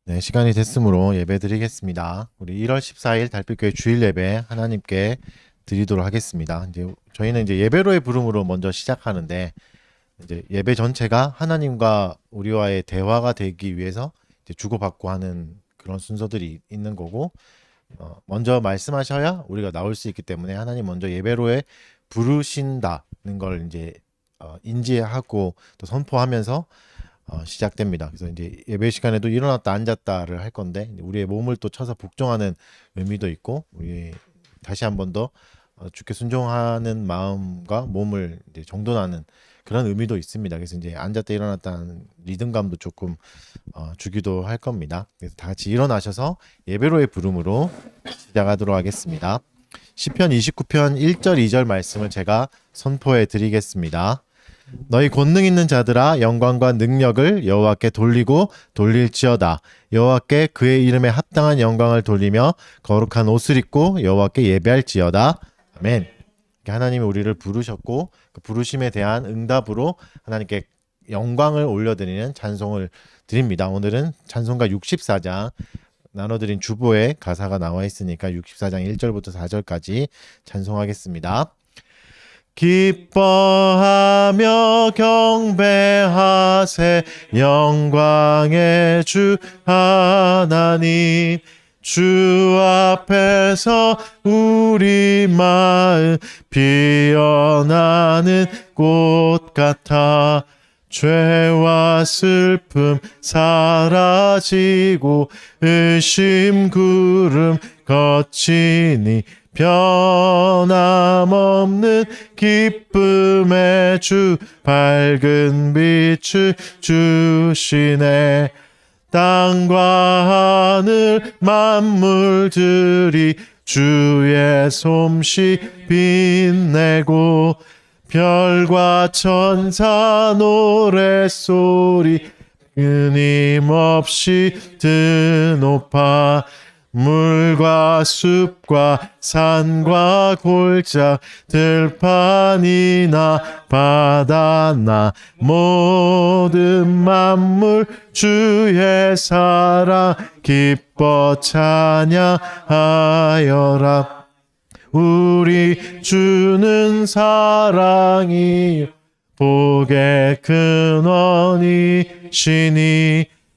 네, 시간이 됐으므로 예배 드리겠습니다. 우리 1월 14일 달빛교회 주일 예배 하나님께 드리도록 하겠습니다. 저희는 예배로의 부름으로 먼저 시작하는데 예배 전체가 하나님과 우리와의 대화가 되기 위해서 주고받고 하는 그런 순서들이 있는 거고, 먼저 말씀하셔야 우리가 나올 수 있기 때문에 하나님 먼저 예배로에 부르신다는 걸 인지하고 또 선포하면서 시작됩니다. 그래서 예배 시간에도 일어났다 앉았다를 할 건데, 우리의 몸을 또 쳐서 복종하는 의미도 있고, 우리 다시 한 번 더 주께 순종하는 마음과 몸을 정돈하는 그런 의미도 있습니다. 그래서 앉았다 일어났다 하는 리듬감도 조금 주기도 할 겁니다. 그래서 다 같이 일어나셔서 예배로의 부름으로 시작하도록 하겠습니다. 시편 29편 1절 2절 말씀을 제가 선포해 드리겠습니다. 너희 권능 있는 자들아, 영광과 능력을 여호와께 돌리고 돌릴지어다. 여호와께 그의 이름에 합당한 영광을 돌리며 거룩한 옷을 입고 여호와께 예배할지어다. 아멘. 하나님이 우리를 부르셨고 그 부르심에 대한 응답으로 하나님께 영광을 올려드리는 찬송을 드립니다. 오늘은 찬송가 64장 나눠드린 주보에 가사가 나와 있으니까 64장 1절부터 4절까지 찬송하겠습니다. 기뻐하며 경배하세 영광의 주 하나님, 주 앞에서 우리 마음 피어나는 꽃 같아 죄와 슬픔 사라지고 의심 구름 거치니 변함없는 기쁨의 주 밝은 빛을 주시네. 땅과 하늘 만물들이 주의 솜씨 빛내고 별과 천사 노랫소리 끊임없이 드높아 물과 숲과 산과 골짜 들판이나 바다나 모든 만물 주의 사랑 기뻐 찬양하여라. 우리 주는 사랑이 복의 근원이시니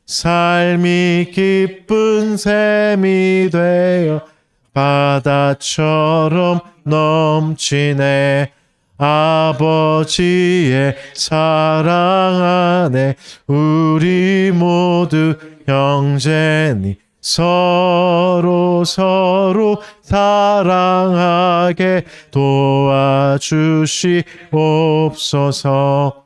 삶이 기쁜 샘이 되어 바다처럼 넘치네. 아버지의 사랑 안에 우리 모두 형제니 서로 사랑하게 도와주시옵소서.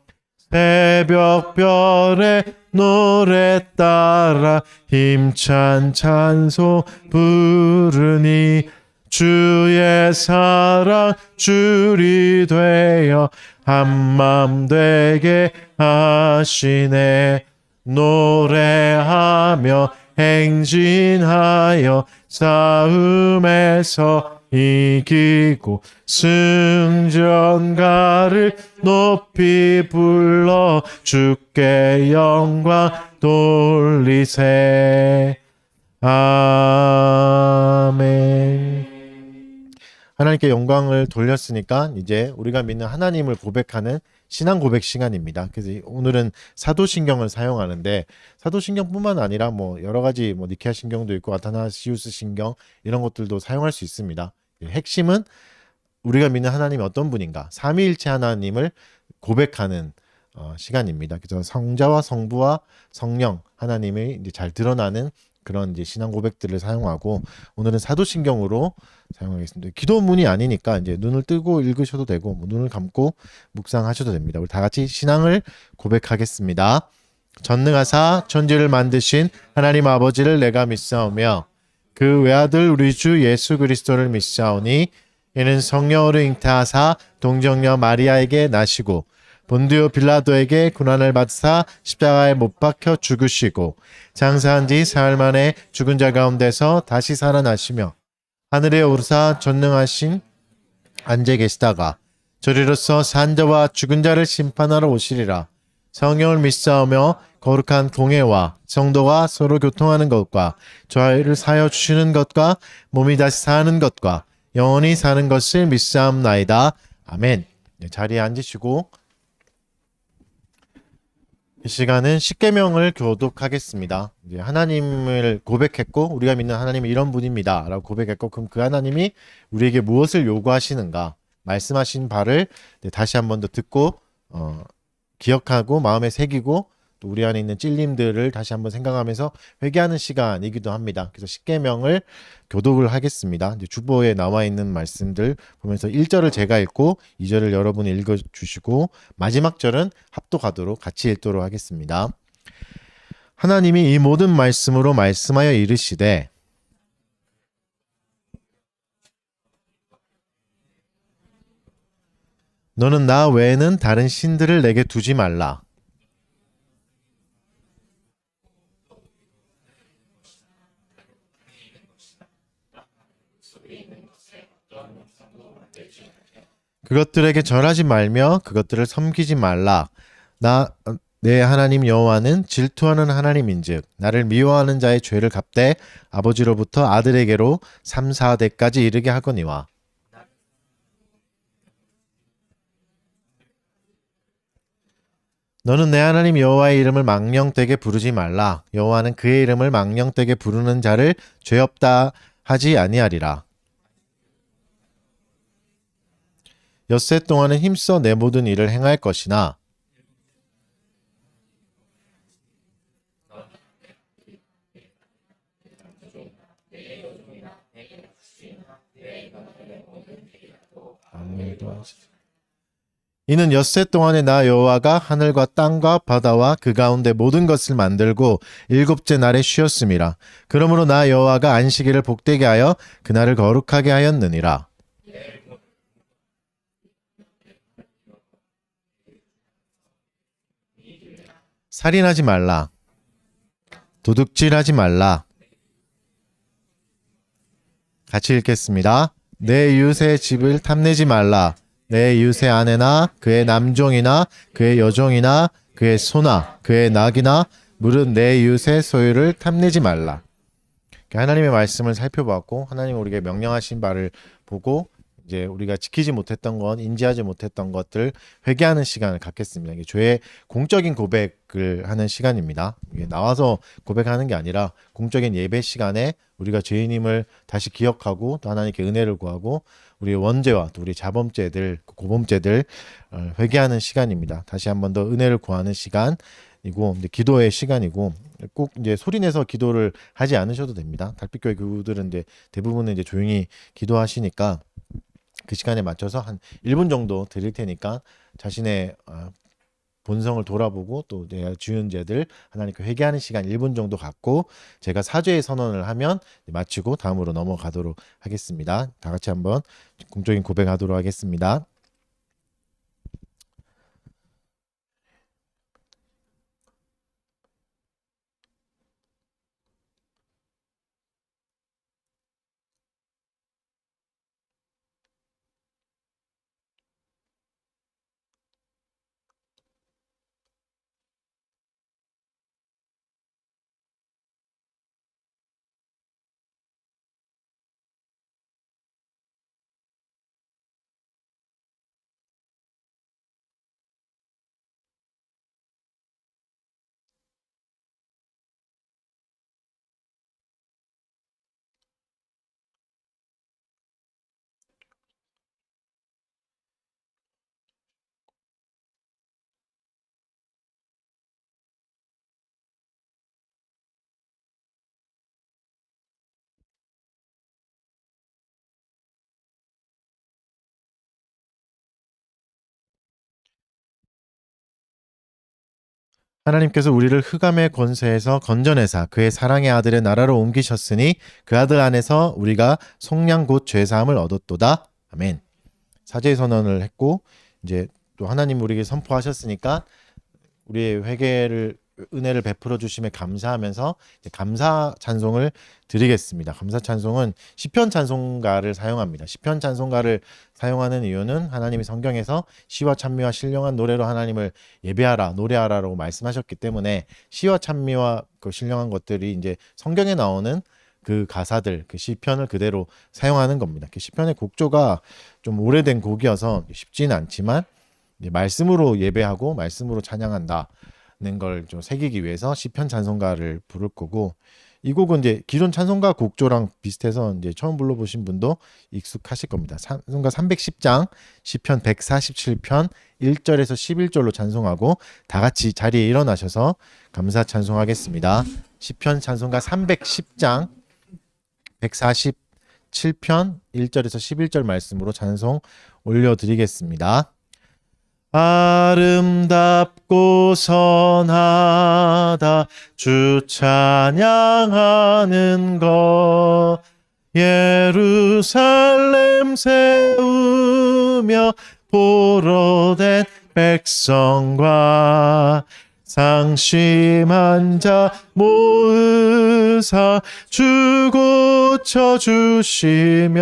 새벽별의 노래 따라 힘찬 찬송 부르니 주의 사랑 줄이 되어 한맘 되게 하시네. 노래하며 행진하여 싸움에서 이기고 승전가를 높이 불러 주께 영광 돌리세. 아멘. 하나님께 영광을 돌렸으니까 이제 우리가 믿는 하나님을 고백하는 신앙 고백 시간입니다. 그래서 오늘은 사도신경을 사용하는데 사도신경뿐만 아니라 여러 가지 니케아 신경도 있고 아타나시우스 신경 이런 것들도 사용할 수 있습니다. 핵심은 우리가 믿는 하나님이 어떤 분인가, 삼위일체 하나님을 고백하는 시간입니다. 그래서 성자와 성부와 성령 하나님이 이제 잘 드러나는 그런 신앙 고백들을 사용하고, 오늘은 사도신경으로 사용하겠습니다. 기도문이 아니니까 눈을 뜨고 읽으셔도 되고 눈을 감고 묵상하셔도 됩니다. 우리 다 같이 신앙을 고백하겠습니다. 전능하사 천지를 만드신 하나님 아버지를 내가 믿사오며 그 외아들 우리 주 예수 그리스도를 믿사오니 이는 성령으로 잉태하사 동정녀 마리아에게 나시고 본디오 빌라도에게 고난을 받으사 십자가에 못 박혀 죽으시고 장사한 지 사흘 만에 죽은 자 가운데서 다시 살아나시며 하늘에 오르사 전능하신 앉아 계시다가 저리로서 산자와 죽은 자를 심판하러 오시리라. 성령을 믿사오며 거룩한 공예와 성도가 서로 교통하는 것과 저희를 사여 주시는 것과 몸이 다시 사는 것과 영원히 사는 것을 믿사옵나이다. 아멘. 네, 자리에 앉으시고 이 시간은 십계명을 교독하겠습니다. 이제 하나님을 고백했고 우리가 믿는 하나님이 이런 분입니다라고 고백했고 그럼 그 하나님이 우리에게 무엇을 요구하시는가 말씀하신 바를 다시 한 번 더 듣고 기억하고 마음에 새기고 또 우리 안에 있는 찔림들을 다시 한번 생각하면서 회개하는 시간이기도 합니다. 그래서 십계명을 교독을 하겠습니다. 이제 주보에 나와 있는 말씀들 보면서 1절을 제가 읽고 2절을 여러분이 읽어주시고 마지막 절은 합독하도록 같이 읽도록 하겠습니다. 하나님이 이 모든 말씀으로 말씀하여 이르시되 너는 나 외에는 다른 신들을 내게 두지 말라. 그것들에게 절하지 말며 그것들을 섬기지 말라. 내 하나님 여호와는 질투하는 하나님인즉 나를 미워하는 자의 죄를 갚되 아버지로부터 아들에게로 3, 4대까지 이르게 하거니와. 너는 내 하나님 여호와의 이름을 망령되게 부르지 말라. 여호와는 그의 이름을 망령되게 부르는 자를 죄 없다 하지 아니하리라. 엿새 동안은 힘써 내 모든 일을 행할 것이나 이는 엿새 동안에 나 여호와가 하늘과 땅과 바다와 그 가운데 모든 것을 만들고 일곱째 날에 쉬었음이라. 그러므로 나 여호와가 안식일을 복되게 하여 그날을 거룩하게 하였느니라. 살인하지 말라. 도둑질하지 말라. 같이 읽겠습니다. 내 이웃의 집을 탐내지 말라. 내 이웃의 아내나 그의 남종이나 그의 여종이나 그의 소나 그의 낙이나 무릇 내 이웃의 소유를 탐내지 말라. 하나님의 말씀을 살펴봤고 하나님 우리에게 명령하신 바를 보고 이제 우리가 지키지 못했던 것, 인지하지 못했던 것들 회개하는 시간을 갖겠습니다. 이게 죄의 공적인 고백을 하는 시간입니다. 이게 나와서 고백하는 게 아니라 공적인 예배 시간에 우리가 죄인임을 다시 기억하고 또 하나님께 은혜를 구하고 우리의 원죄와 또 우리 자범죄들, 고범죄들 회개하는 시간입니다. 다시 한 번 더 은혜를 구하는 시간이고 이제 기도의 시간이고 꼭 이제 소리내서 기도를 하지 않으셔도 됩니다. 달빛교회 교우들은 이제 대부분은 이제 조용히 기도하시니까 그 시간에 맞춰서 한 1분 정도 드릴 테니까 자신의 본성을 돌아보고 또 내가 지은 죄들 하나님께 회개하는 시간 1분 정도 갖고 제가 사죄의 선언을 하면 마치고 다음으로 넘어가도록 하겠습니다. 다 같이 한번 공적인 고백하도록 하겠습니다. 하나님께서 우리를 흑암의 권세에서 건져내사 그의 사랑의 아들의 나라로 옮기셨으니 그 아들 안에서 우리가 속량 곧 죄사함을 얻었도다. 아멘. 사죄 선언을 했고 이제 또 하나님 우리에게 선포하셨으니까 우리의 은혜를 베풀어 주심에 감사하면서 이제 감사 찬송을 드리겠습니다. 감사 찬송은 시편 찬송가를 사용합니다. 시편 찬송가를 사용하는 이유는 하나님이 성경에서 시와 찬미와 신령한 노래로 하나님을 예배하라, 노래하라라고 말씀하셨기 때문에 시와 찬미와 그 신령한 것들이 이제 성경에 나오는 그 가사들, 그 시편을 그대로 사용하는 겁니다. 그 시편의 곡조가 좀 오래된 곡이어서 쉽지는 않지만 말씀으로 예배하고 말씀으로 찬양한다는 걸 좀 새기기 위해서 시편 찬송가를 부를 거고, 이 곡은 이제 기존 찬송가 곡조랑 비슷해서 이제 처음 불러보신 분도 익숙하실 겁니다. 찬송가 310장 시편 147편 1절에서 11절로 찬송하고 다 같이 자리에 일어나셔서 감사 찬송하겠습니다. 시편 찬송가 310장 147편 1절에서 11절 말씀으로 찬송 올려드리겠습니다. 아름답고 선하다 주 찬양하는 것, 예루살렘 세우며 보러 된 백성과 상심한 자 모으사 주 고쳐주시며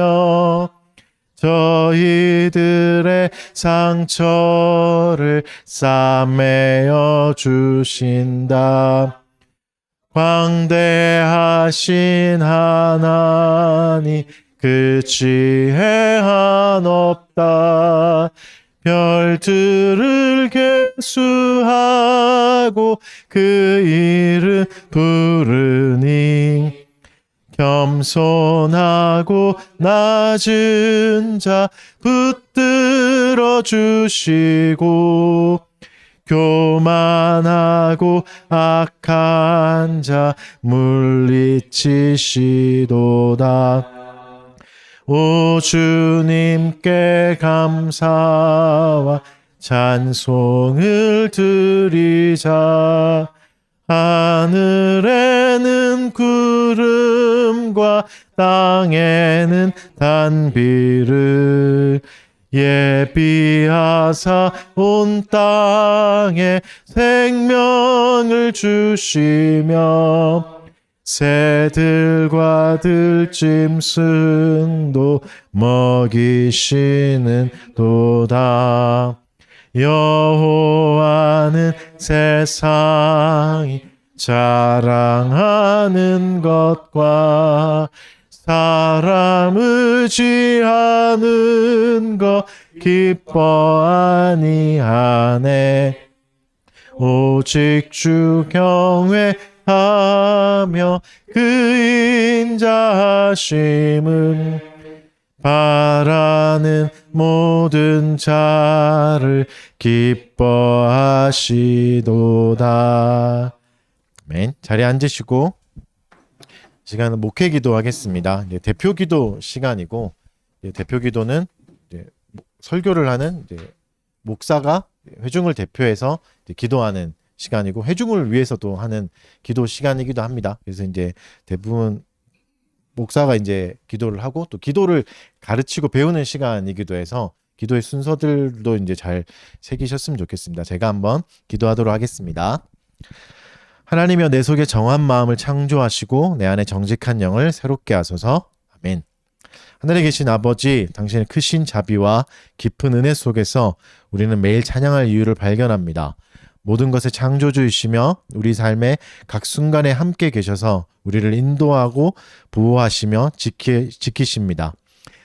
저희들의 상처를 싸매어 주신다. 광대하신 하나님 그 지혜 한없다. 별들을 계수하고 그 이름 부르니 겸손하고 낮은 자 붙들어 주시고 교만하고 악한 자 물리치시도다. 오 주님께 감사와 찬송을 드리자. 하늘에는 구름과 땅에는 단비를 예비하사 온 땅에 생명을 주시며 새들과 들짐승도 먹이시는 도다. 여호와는 세상이 자랑하는 것과 사람 의지하는 것 기뻐 아니하네. 오직 주 경외하며 그 인자하심은 바라는 모든 자를 기뻐하시도다. 아멘. 자리에 앉으시고 시간은 목회 기도하겠습니다. 대표 기도 시간이고, 대표 기도는 설교를 하는 목사가 회중을 대표해서 기도하는 시간이고, 회중을 위해서도 하는 기도 시간이기도 합니다. 그래서 이제 대부분 목사가 이제 기도를 하고 또 기도를 가르치고 배우는 시간이기도 해서 기도의 순서들도 이제 잘 새기셨으면 좋겠습니다. 제가 한번 기도하도록 하겠습니다. 하나님이여, 내 속에 정한 마음을 창조하시고 내 안에 정직한 영을 새롭게 하소서. 아멘. 하늘에 계신 아버지, 당신의 크신 자비와 깊은 은혜 속에서 우리는 매일 찬양할 이유를 발견합니다. 모든 것의 창조주이시며 우리 삶의 각 순간에 함께 계셔서 우리를 인도하고 보호하시며 지키십니다.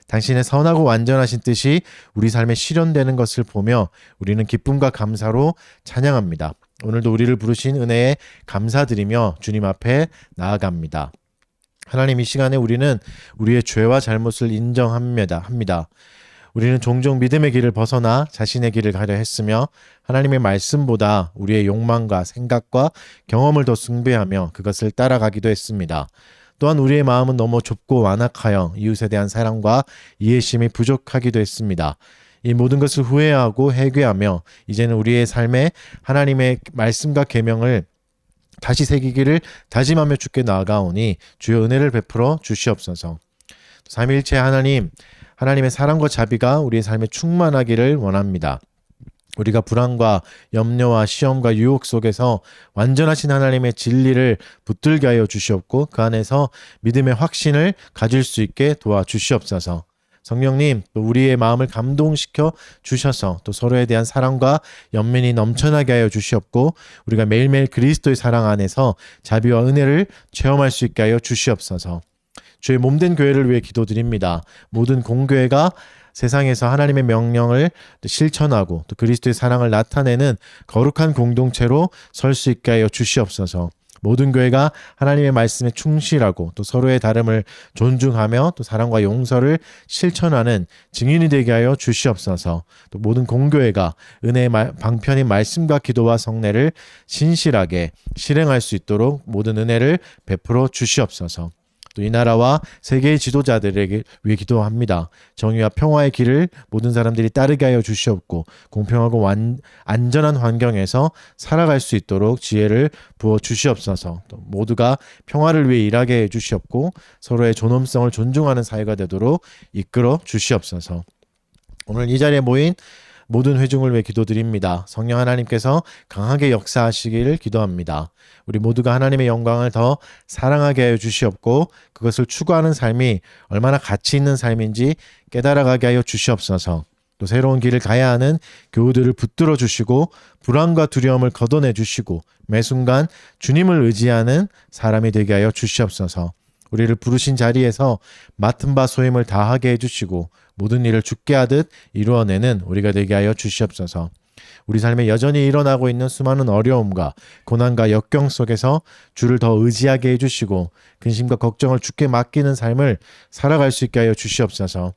당신의 선하고 완전하신 뜻이 우리 삶에 실현되는 것을 보며 우리는 기쁨과 감사로 찬양합니다. 오늘도 우리를 부르신 은혜에 감사드리며 주님 앞에 나아갑니다. 하나님, 이 시간에 우리는 우리의 죄와 잘못을 인정합니다. 우리는 종종 믿음의 길을 벗어나 자신의 길을 가려 했으며 하나님의 말씀보다 우리의 욕망과 생각과 경험을 더 숭배하며 그것을 따라가기도 했습니다. 또한 우리의 마음은 너무 좁고 완악하여 이웃에 대한 사랑과 이해심이 부족하기도 했습니다. 이 모든 것을 후회하고 회개하며 이제는 우리의 삶에 하나님의 말씀과 계명을 다시 새기기를 다짐하며 주께 나아가오니 주여 은혜를 베풀어 주시옵소서. 삼위일체 하나님, 하나님의 사랑과 자비가 우리의 삶에 충만하기를 원합니다. 우리가 불안과 염려와 시험과 유혹 속에서 완전하신 하나님의 진리를 붙들게 하여 주시옵고 그 안에서 믿음의 확신을 가질 수 있게 도와주시옵소서. 성령님, 또 우리의 마음을 감동시켜 주셔서 또 서로에 대한 사랑과 연민이 넘쳐나게 하여 주시옵고 우리가 매일매일 그리스도의 사랑 안에서 자비와 은혜를 체험할 수 있게 하여 주시옵소서. 주의 몸된 교회를 위해 기도드립니다. 모든 공교회가 세상에서 하나님의 명령을 실천하고 또 그리스도의 사랑을 나타내는 거룩한 공동체로 설 수 있게 하여 주시옵소서. 모든 교회가 하나님의 말씀에 충실하고 또 서로의 다름을 존중하며 또 사랑과 용서를 실천하는 증인이 되게 하여 주시옵소서. 또 모든 공교회가 은혜의 방편인 말씀과 기도와 성례를 신실하게 실행할 수 있도록 모든 은혜를 베풀어 주시옵소서. 또 이 나라와 세계의 지도자들에게 위해 기도합니다. 정의와 평화의 길을 모든 사람들이 따르게 하여 주시옵고 공평하고 안전한 환경에서 살아갈 수 있도록 지혜를 부어 주시옵소서. 또 모두가 평화를 위해 일하게 해 주시옵고 서로의 존엄성을 존중하는 사회가 되도록 이끌어 주시옵소서. 오늘 이 자리에 모인 모든 회중을 위해 기도드립니다. 성령 하나님께서 강하게 역사하시기를 기도합니다. 우리 모두가 하나님의 영광을 더 사랑하게 하여 주시옵고 그것을 추구하는 삶이 얼마나 가치 있는 삶인지 깨달아가게 하여 주시옵소서. 또 새로운 길을 가야 하는 교우들을 붙들어 주시고 불안과 두려움을 걷어내 주시고 매 순간 주님을 의지하는 사람이 되게 하여 주시옵소서. 우리를 부르신 자리에서 맡은 바 소임을 다하게 해주시고 모든 일을 주께 하듯 이루어내는 우리가 되게 하여 주시옵소서. 우리 삶에 여전히 일어나고 있는 수많은 어려움과 고난과 역경 속에서 주를 더 의지하게 해주시고 근심과 걱정을 주께 맡기는 삶을 살아갈 수 있게 하여 주시옵소서.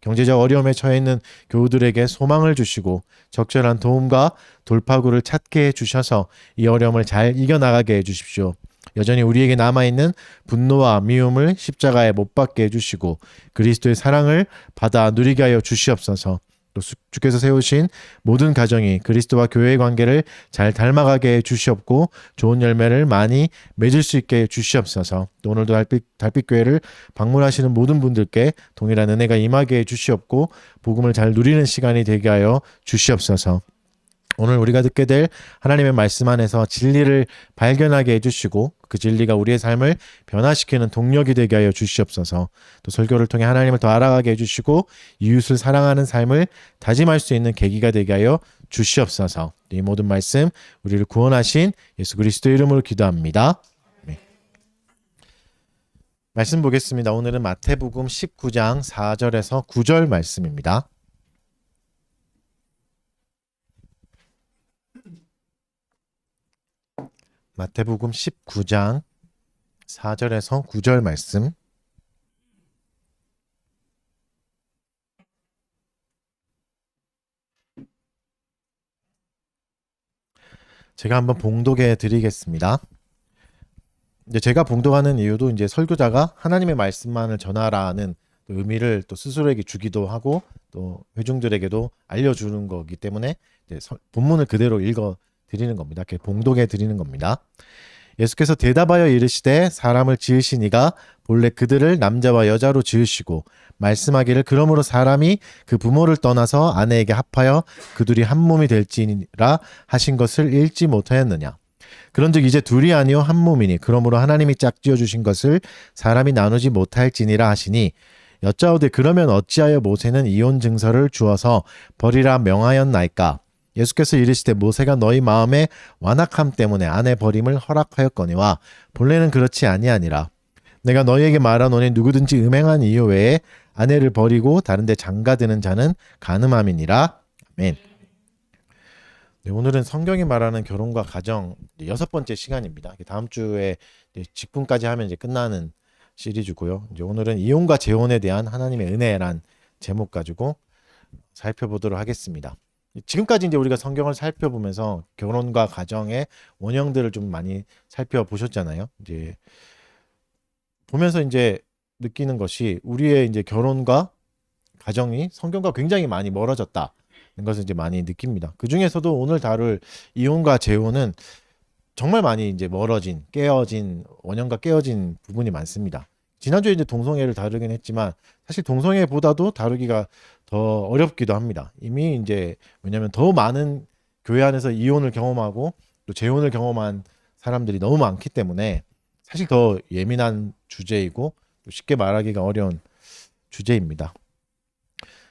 경제적 어려움에 처해 있는 교우들에게 소망을 주시고 적절한 도움과 돌파구를 찾게 해주셔서 이 어려움을 잘 이겨나가게 해주십시오. 여전히 우리에게 남아있는 분노와 미움을 십자가에 못 박게 해주시고 그리스도의 사랑을 받아 누리게 하여 주시옵소서. 또 주께서 세우신 모든 가정이 그리스도와 교회의 관계를 잘 닮아가게 해 주시옵고 좋은 열매를 많이 맺을 수 있게 해 주시옵소서. 또 오늘도 달빛교회를 방문하시는 모든 분들께 동일한 은혜가 임하게 해 주시옵고 복음을 잘 누리는 시간이 되게 하여 주시옵소서. 오늘 우리가 듣게 될 하나님의 말씀 안에서 진리를 발견하게 해주시고 그 진리가 우리의 삶을 변화시키는 동력이 되게 하여 주시옵소서. 또 설교를 통해 하나님을 더 알아가게 해주시고 이웃을 사랑하는 삶을 다짐할 수 있는 계기가 되게 하여 주시옵소서. 이 모든 말씀 우리를 구원하신 예수 그리스도의 이름으로 기도합니다. 네. 말씀 보겠습니다. 오늘은 마태복음 19장 4절에서 9절 말씀입니다. 마태복음 19장 4절에서 9절 말씀. 제가 한번 봉독해 드리겠습니다. 이제 제가 봉독하는 이유도 이제 설교자가 하나님의 말씀만을 전하라는 의미를 또 스스로에게 주기도 하고 또 회중들에게도 알려주는 거기 때문에 이제 본문을 그대로 읽어 드리는 겁니다. 이렇게 봉독해 드리는 겁니다. 예수께서 대답하여 이르시되 사람을 지으신 이가 본래 그들을 남자와 여자로 지으시고 말씀하기를 그러므로 사람이 그 부모를 떠나서 아내에게 합하여 그둘이 한 몸이 될지니라 하신 것을 읽지 못하였느냐. 그런즉 이제 둘이 아니요 한 몸이니 그러므로 하나님이 짝지어 주신 것을 사람이 나누지 못할지니라 하시니 여짜오되 그러면 어찌하여 모세는 이혼 증서를 주어서 버리라 명하였나이까. 예수께서 이르시되 모세가 너희 마음의 완악함 때문에 아내 버림을 허락하였거니와 본래는 그렇지 아니하니라. 내가 너희에게 말하노니 누구든지 음행한 이유 외에 아내를 버리고 다른 데 장가드는 자는 간음함이니라. 아멘. 네, 오늘은 성경이 말하는 결혼과 가정 6번째 시간입니다. 다음 주에 직분까지 하면 이제 끝나는 시리즈고요. 이제 오늘은 이혼과 재혼에 대한 하나님의 은혜란 제목 가지고 살펴보도록 하겠습니다. 지금까지 이제 우리가 성경을 살펴보면서 결혼과 가정의 원형들을 좀 많이 살펴보셨잖아요. 이제 보면서 이제 느끼는 것이 우리의 이제 결혼과 가정이 성경과 굉장히 많이 멀어졌다는 것을 이제 많이 느낍니다. 그 중에서도 오늘 다룰 이혼과 재혼은 정말 많이 이제 멀어진, 깨어진, 원형과 깨어진 부분이 많습니다. 지난주에 이제 동성애를 다루긴 했지만 사실 동성애보다도 다루기가 더 어렵기도 합니다. 이미 이제 왜냐하면 더 많은 교회 안에서 이혼을 경험하고 또 재혼을 경험한 사람들이 너무 많기 때문에 사실 더 예민한 주제이고 또 쉽게 말하기가 어려운 주제입니다.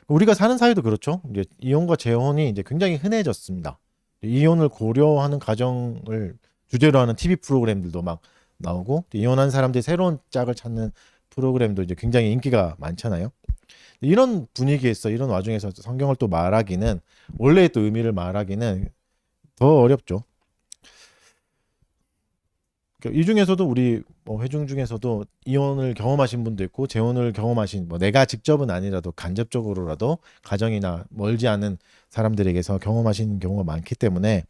우리가 사는 사회도 그렇죠. 이제 이혼과 재혼이 이제 굉장히 흔해졌습니다. 이혼을 고려하는 가정을 주제로 하는 TV 프로그램들도 막 나오고 이혼한 사람들이 새로운 짝을 찾는 프로그램도 이제 굉장히 인기가 많잖아요. 이런 분위기에서 이런 와중에서 성경을 또 말하기는 원래의 또 의미를 말하기는 더 어렵죠. 이 중에서도 우리 회중 중에서도 이혼을 경험하신 분도 있고 재혼을 경험하신 내가 직접은 아니라도 간접적으로라도 가정이나 멀지 않은 사람들에게서 경험하신 경우가 많기 때문에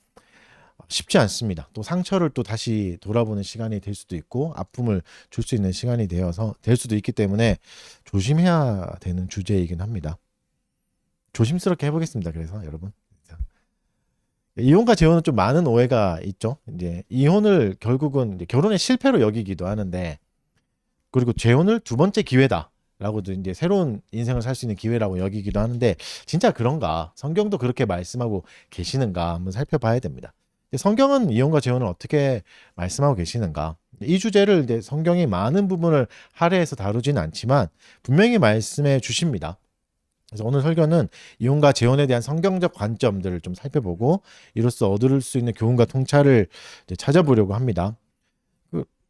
쉽지 않습니다. 또 상처를 또 다시 돌아보는 시간이 될 수도 있고 아픔을 줄 수 있는 시간이 되어서 될 수도 있기 때문에 조심해야 되는 주제이긴 합니다. 조심스럽게 해보겠습니다. 그래서 여러분 이혼과 재혼은 좀 많은 오해가 있죠. 이제 이혼을 결국은 이제 결혼의 실패로 여기기도 하는데 그리고 재혼을 두 번째 기회다라고도 이제 새로운 인생을 살 수 있는 기회라고 여기기도 하는데 진짜 그런가? 성경도 그렇게 말씀하고 계시는가 한번 살펴봐야 됩니다. 성경은 이혼과 재혼을 어떻게 말씀하고 계시는가? 이 주제를 이제 성경이 많은 부분을 할애해서 다루지는 않지만 분명히 말씀해 주십니다. 그래서 오늘 설교는 이혼과 재혼에 대한 성경적 관점들을 좀 살펴보고 이로써 얻을 수 있는 교훈과 통찰을 이제 찾아보려고 합니다.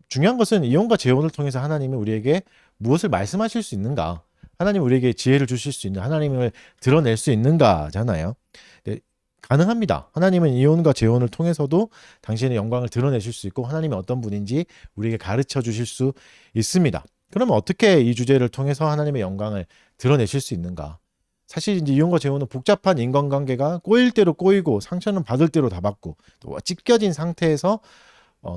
중요한 것은 이혼과 재혼을 통해서 하나님이 우리에게 무엇을 말씀하실 수 있는가? 하나님 우리에게 지혜를 주실 수 있는 하나님을 드러낼 수 있는가잖아요. 네, 가능합니다. 하나님은 이혼과 재혼을 통해서도 당신의 영광을 드러내실 수 있고 하나님이 어떤 분인지 우리에게 가르쳐 주실 수 있습니다. 그러면 어떻게 이 주제를 통해서 하나님의 영광을 드러내실 수 있는가? 사실 이제 이혼과 재혼은 복잡한 인간관계가 꼬일 대로 꼬이고 상처는 받을 대로 다 받고 또 찢겨진 상태에서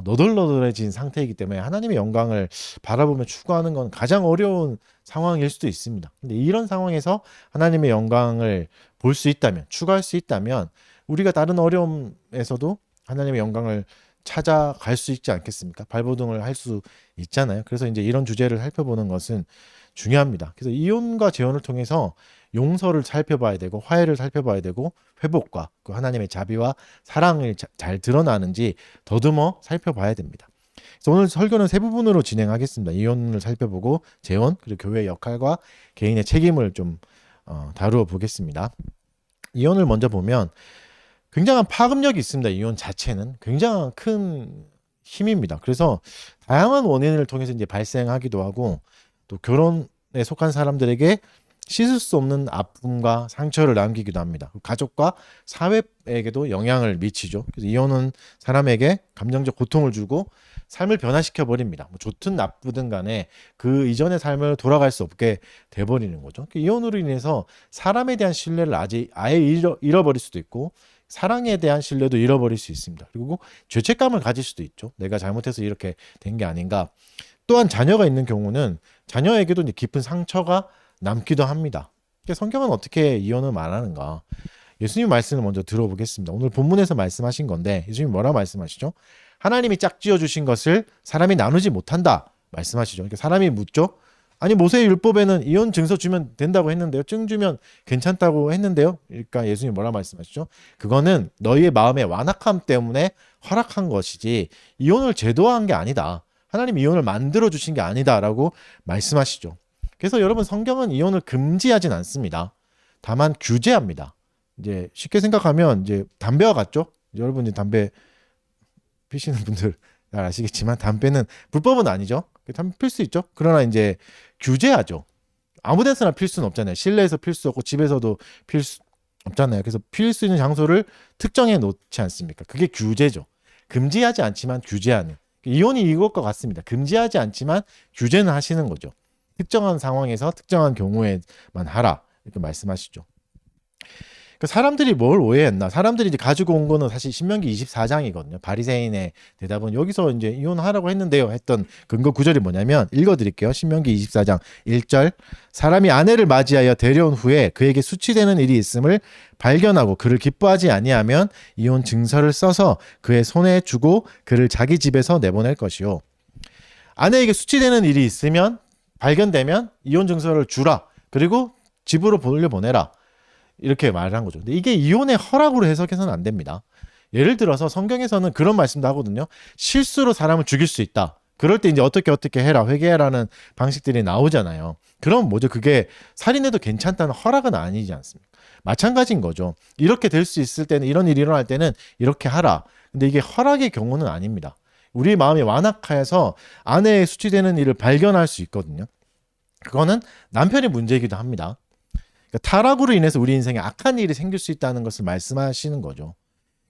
너덜너덜해진 상태이기 때문에 하나님의 영광을 바라보며 추구하는 건 가장 어려운 상황일 수도 있습니다. 근데 이런 상황에서 하나님의 영광을 볼 수 있다면, 추구할 수 있다면 우리가 다른 어려움에서도 하나님의 영광을 찾아갈 수 있지 않겠습니까? 발버둥을 할 수 있잖아요. 그래서 이제 이런 주제를 살펴보는 것은 중요합니다. 그래서 이혼과 재혼을 통해서 용서를 살펴봐야 되고 화해를 살펴봐야 되고 회복과 그 하나님의 자비와 사랑을 잘 드러나는지 더듬어 살펴봐야 됩니다. 그래서 오늘 설교는 세 부분으로 진행하겠습니다. 이혼을 살펴보고 재혼 그리고 교회의 역할과 개인의 책임을 좀 다루어 보겠습니다. 이혼을 먼저 보면 굉장한 파급력이 있습니다. 이혼 자체는 굉장한 큰 힘입니다. 그래서 다양한 원인을 통해서 이제 발생하기도 하고 또 결혼에 속한 사람들에게 씻을 수 없는 아픔과 상처를 남기기도 합니다. 가족과 사회에게도 영향을 미치죠. 그래서 이혼은 사람에게 감정적 고통을 주고 삶을 변화시켜 버립니다. 좋든 나쁘든 간에 그 이전의 삶을 돌아갈 수 없게 돼버리는 거죠. 이혼으로 인해서 사람에 대한 신뢰를 아예 잃어버릴 수도 있고 사랑에 대한 신뢰도 잃어버릴 수 있습니다. 그리고 죄책감을 가질 수도 있죠. 내가 잘못해서 이렇게 된 게 아닌가. 또한 자녀가 있는 경우는 자녀에게도 이제 깊은 상처가 남기도 합니다. 성경은 어떻게 이혼을 말하는가? 예수님 말씀을 먼저 들어보겠습니다. 오늘 본문에서 말씀하신 건데 예수님이 뭐라 말씀하시죠? 하나님이 짝지어 주신 것을 사람이 나누지 못한다 말씀하시죠. 그러니까 사람이 묻죠. 아니 모세의 율법에는 이혼 증서 주면 된다고 했는데요. 증 주면 괜찮다고 했는데요. 그러니까 예수님이 뭐라 말씀하시죠? 그거는 너희의 마음의 완악함 때문에 허락한 것이지 이혼을 제도화한 게 아니다. 하나님 이혼을 만들어 주신 게 아니다라고 말씀하시죠. 그래서 여러분 성경은 이혼을 금지하진 않습니다. 다만 규제합니다. 이제 쉽게 생각하면 이제 담배와 같죠? 여러분 이제 담배 피시는 분들 잘 아시겠지만 담배는 불법은 아니죠. 담배 필 수 있죠. 그러나 이제 규제하죠. 아무 데서나 필 수는 없잖아요. 실내에서 필 수 없고 집에서도 필 수 없잖아요. 그래서 필 수 있는 장소를 특정해 놓지 않습니까? 그게 규제죠. 금지하지 않지만 규제하는. 이혼이 이것과 같습니다. 금지하지 않지만 규제는 하시는 거죠. 특정한 상황에서 특정한 경우에만 하라 이렇게 말씀하시죠. 사람들이 뭘 오해했나? 사람들이 이제 가지고 온 거는 사실 신명기 24장이거든요. 바리새인의 대답은 여기서 이제 이혼하라고 했는데요. 했던 근거 구절이 뭐냐면 읽어드릴게요. 신명기 24장 1절 사람이 아내를 맞이하여 데려온 후에 그에게 수치되는 일이 있음을 발견하고 그를 기뻐하지 아니하면 이혼 증서를 써서 그의 손에 주고 그를 자기 집에서 내보낼 것이요. 아내에게 수치되는 일이 있으면 발견되면 이혼 증서를 주라. 그리고 집으로 돌려보내라. 이렇게 말을 한 거죠. 근데 이게 이혼의 허락으로 해석해서는 안 됩니다. 예를 들어서 성경에서는 그런 말씀도 하거든요. 실수로 사람을 죽일 수 있다. 그럴 때 이제 어떻게 해라, 회개해라는 방식들이 나오잖아요. 그럼 뭐죠? 그게 살인해도 괜찮다는 허락은 아니지 않습니까? 마찬가지인 거죠. 이렇게 될 수 있을 때는, 이런 일이 일어날 때는 이렇게 하라. 근데 이게 허락의 경우는 아닙니다. 우리 마음이 완악하여서 아내의 수치되는 일을 발견할 수 있거든요. 그거는 남편의 문제이기도 합니다. 그러니까 타락으로 인해서 우리 인생에 악한 일이 생길 수 있다는 것을 말씀하시는 거죠.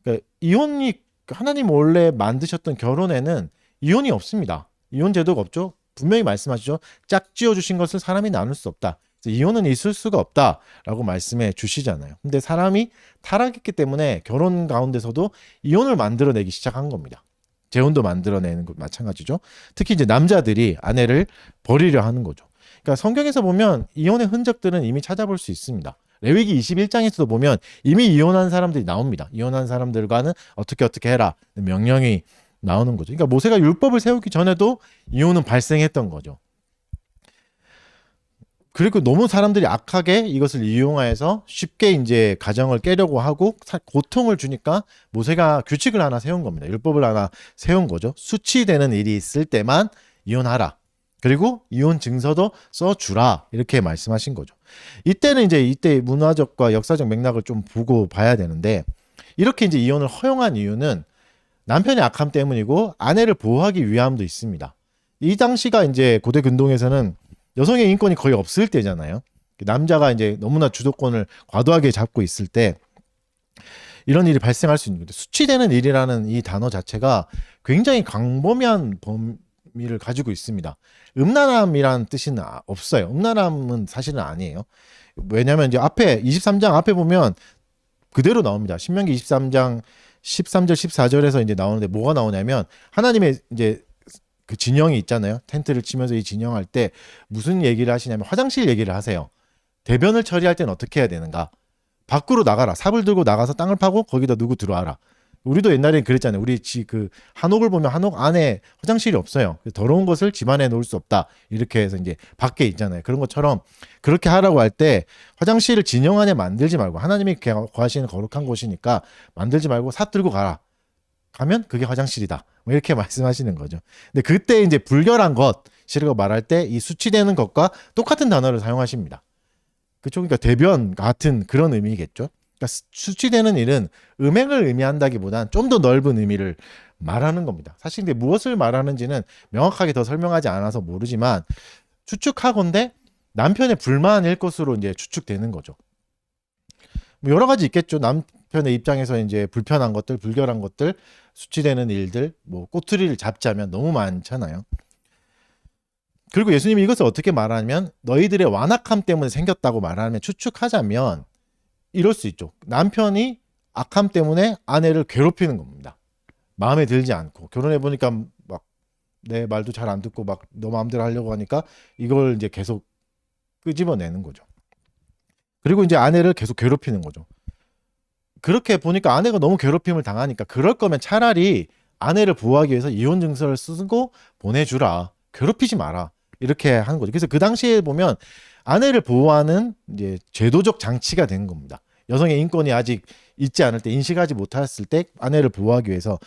그러니까 이혼이 하나님 원래 만드셨던 결혼에는 이혼이 없습니다. 이혼 제도가 없죠. 분명히 말씀하시죠. 짝지어 주신 것을 사람이 나눌 수 없다. 이혼은 있을 수가 없다라고 말씀해 주시잖아요. 근데 사람이 타락했기 때문에 결혼 가운데서도 이혼을 만들어내기 시작한 겁니다. 재혼도 만들어내는 것 마찬가지죠. 특히 이제 남자들이 아내를 버리려 하는 거죠. 그러니까 성경에서 보면 이혼의 흔적들은 이미 찾아볼 수 있습니다. 레위기 21장에서도 보면 이미 이혼한 사람들이 나옵니다. 이혼한 사람들과는 어떻게 해라 명령이 나오는 거죠. 그러니까 모세가 율법을 세우기 전에도 이혼은 발생했던 거죠. 그리고 너무 사람들이 악하게 이것을 이용해서 쉽게 이제 가정을 깨려고 하고 고통을 주니까 모세가 규칙을 하나 세운 겁니다. 율법을 하나 세운 거죠. 수치되는 일이 있을 때만 이혼하라. 그리고 이혼 증서도 써주라. 이렇게 말씀하신 거죠. 이때는 이때 문화적과 역사적 맥락을 좀 보고 봐야 되는데, 이렇게 이제 이혼을 허용한 이유는 남편의 악함 때문이고 아내를 보호하기 위함도 있습니다. 이 당시가 이제 고대 근동에서는 여성의 인권이 거의 없을 때잖아요. 남자가 이제 너무나 주도권을 과도하게 잡고 있을 때 이런 일이 발생할 수 있는 건데, 수치되는 일이라는 이 단어 자체가 굉장히 광범위한 범위를 가지고 있습니다. 음란함이라는 뜻은 없어요. 음란함은 사실은 아니에요. 왜냐하면 이제 앞에 23장 앞에 보면 그대로 나옵니다. 신명기 23장 13절 14절에서 이제 나오는데 뭐가 나오냐면 하나님의 이제 그 진영이 있잖아요. 텐트를 치면서 이 진영할 때 무슨 얘기를 하시냐면 화장실 얘기를 하세요. 대변을 처리할 때는 어떻게 해야 되는가? 밖으로 나가라. 삽을 들고 나가서 땅을 파고 거기다 누구 들어와라. 우리도 옛날엔 그랬잖아요. 우리 그 한옥을 보면 한옥 안에 화장실이 없어요. 더러운 것을 집 안에 놓을 수 없다. 이렇게 해서 이제 밖에 있잖아요. 그런 것처럼 그렇게 하라고 할 때 화장실을 진영 안에 만들지 말고, 하나님이 거하시는 거룩한 곳이니까 만들지 말고 삽 들고 가라. 가면 그게 화장실이다. 뭐 이렇게 말씀하시는 거죠. 근데 그때 이제 불결한 것이라고 말할 때 이 수치되는 것과 똑같은 단어를 사용하십니다. 그쵸? 그러니까 대변 같은 그런 의미겠죠. 그러니까 수치되는 일은 음행을 의미한다기보단 좀 더 넓은 의미를 말하는 겁니다. 사실 근데 무엇을 말하는지는 명확하게 더 설명하지 않아서 모르지만 추측하건대 남편의 불만일 것으로 이제 추측되는 거죠. 뭐 여러 가지 있겠죠. 남편의 입장에서 이제 불편한 것들, 불결한 것들, 수치되는 일들, 뭐 꼬투리를 잡자면 너무 많잖아요. 그리고 예수님이 이것을 어떻게 말하냐면 너희들의 완악함 때문에 생겼다고 말하면, 추측하자면 이럴 수 있죠. 남편이 악함 때문에 아내를 괴롭히는 겁니다. 마음에 들지 않고 결혼해 보니까 막 내 말도 잘 안 듣고 막 너 마음대로 하려고 하니까 이걸 이제 계속 끄집어내는 거죠. 그리고 이제 아내를 계속 괴롭히는 거죠. 그렇게 보니까 아내가 너무 괴롭힘을 당하니까 그럴 거면 차라리 아내를 보호하기 위해서 이혼 증서를 쓰고 보내주라. 괴롭히지 마라. 이렇게 하는 거죠. 그래서 그 당시에 보면 아내를 보호하는 이제 제도적 장치가 된 겁니다. 여성의 인권이 아직 있지 않을 때, 인식하지 못했을 때 아내를 보호하기 위해서.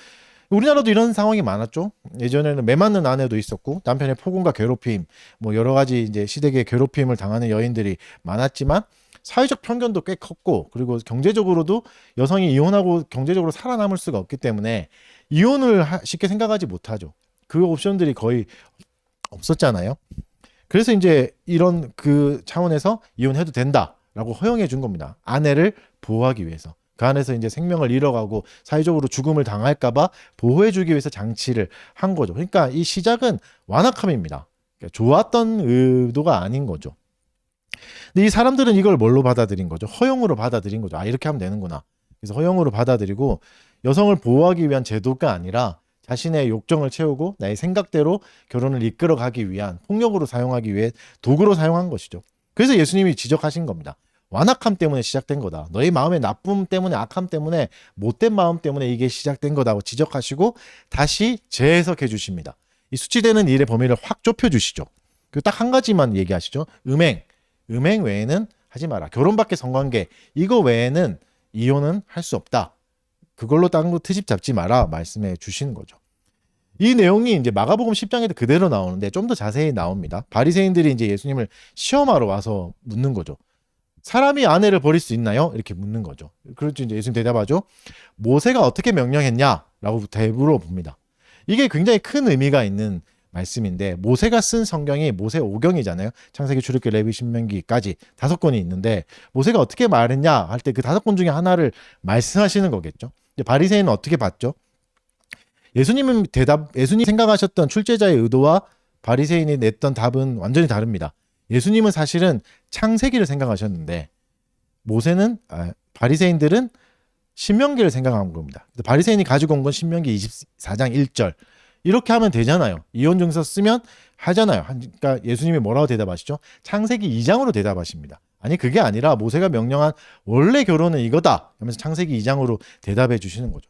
우리나라도 이런 상황이 많았죠. 예전에는 매 맞는 아내도 있었고 남편의 폭언과 괴롭힘, 뭐 여러 가지 이제 시댁의 괴롭힘을 당하는 여인들이 많았지만 사회적 편견도 꽤 컸고, 그리고 경제적으로도 여성이 이혼하고 경제적으로 살아남을 수가 없기 때문에 이혼을 쉽게 생각하지 못하죠. 그 옵션들이 거의 없었잖아요. 그래서 이제 이런 그 차원에서 이혼해도 된다라고 허용해 준 겁니다. 아내를 보호하기 위해서. 그 안에서 이제 생명을 잃어가고 사회적으로 죽음을 당할까봐 보호해주기 위해서 장치를 한 거죠. 그러니까 이 시작은 완악함입니다. 그러니까 좋았던 의도가 아닌 거죠. 근데 이 사람들은 이걸 뭘로 받아들인 거죠? 허용으로 받아들인 거죠. 아, 이렇게 하면 되는구나. 그래서 허용으로 받아들이고 여성을 보호하기 위한 제도가 아니라 자신의 욕정을 채우고 나의 생각대로 결혼을 이끌어가기 위한, 폭력으로 사용하기 위해 도구로 사용한 것이죠. 그래서 예수님이 지적하신 겁니다. 완악함 때문에 시작된 거다. 너의 마음의 나쁨 때문에, 악함 때문에, 못된 마음 때문에 이게 시작된 거다고 지적하시고 다시 재해석해 주십니다. 이 수치되는 일의 범위를 확 좁혀 주시죠. 그 딱 한 가지만 얘기하시죠. 음행 외에는 하지 마라. 결혼밖에 성관계 이거 외에는 이혼은 할 수 없다. 그걸로 다른 거 트집 잡지 마라 말씀해 주시는 거죠. 이 내용이 이제 마가복음 10장에도 그대로 나오는데 좀 더 자세히 나옵니다. 바리새인들이 이제 예수님을 시험하러 와서 묻는 거죠. 사람이 아내를 버릴 수 있나요? 이렇게 묻는 거죠. 그렇죠. 이제 예수님 대답하죠. 모세가 어떻게 명령했냐라고 대부러 봅니다. 이게 굉장히 큰 의미가 있는 말씀인데 모세가 쓴 성경이 모세 5경이잖아요. 창세기, 출애굽기, 레위, 신명기까지 5권이 있는데 모세가 어떻게 말했냐 할 때 그 5권 중에 하나를 말씀하시는 거겠죠. 바리새인은 어떻게 봤죠? 예수님이 생각하셨던 출제자의 의도와 바리새인이 냈던 답은 완전히 다릅니다. 예수님은 사실은 창세기를 생각하셨는데 바리새인들은 신명기를 생각한 겁니다. 바리새인이 가지고 온 건 신명기 24장 1절. 이렇게 하면 되잖아요. 이혼 증서 쓰면 하잖아요. 그러니까 예수님이 뭐라고 대답하시죠? 창세기 2장으로 대답하십니다. 아니 그게 아니라 모세가 명령한 원래 결혼은 이거다 하면서 창세기 2장으로 대답해 주시는 거죠.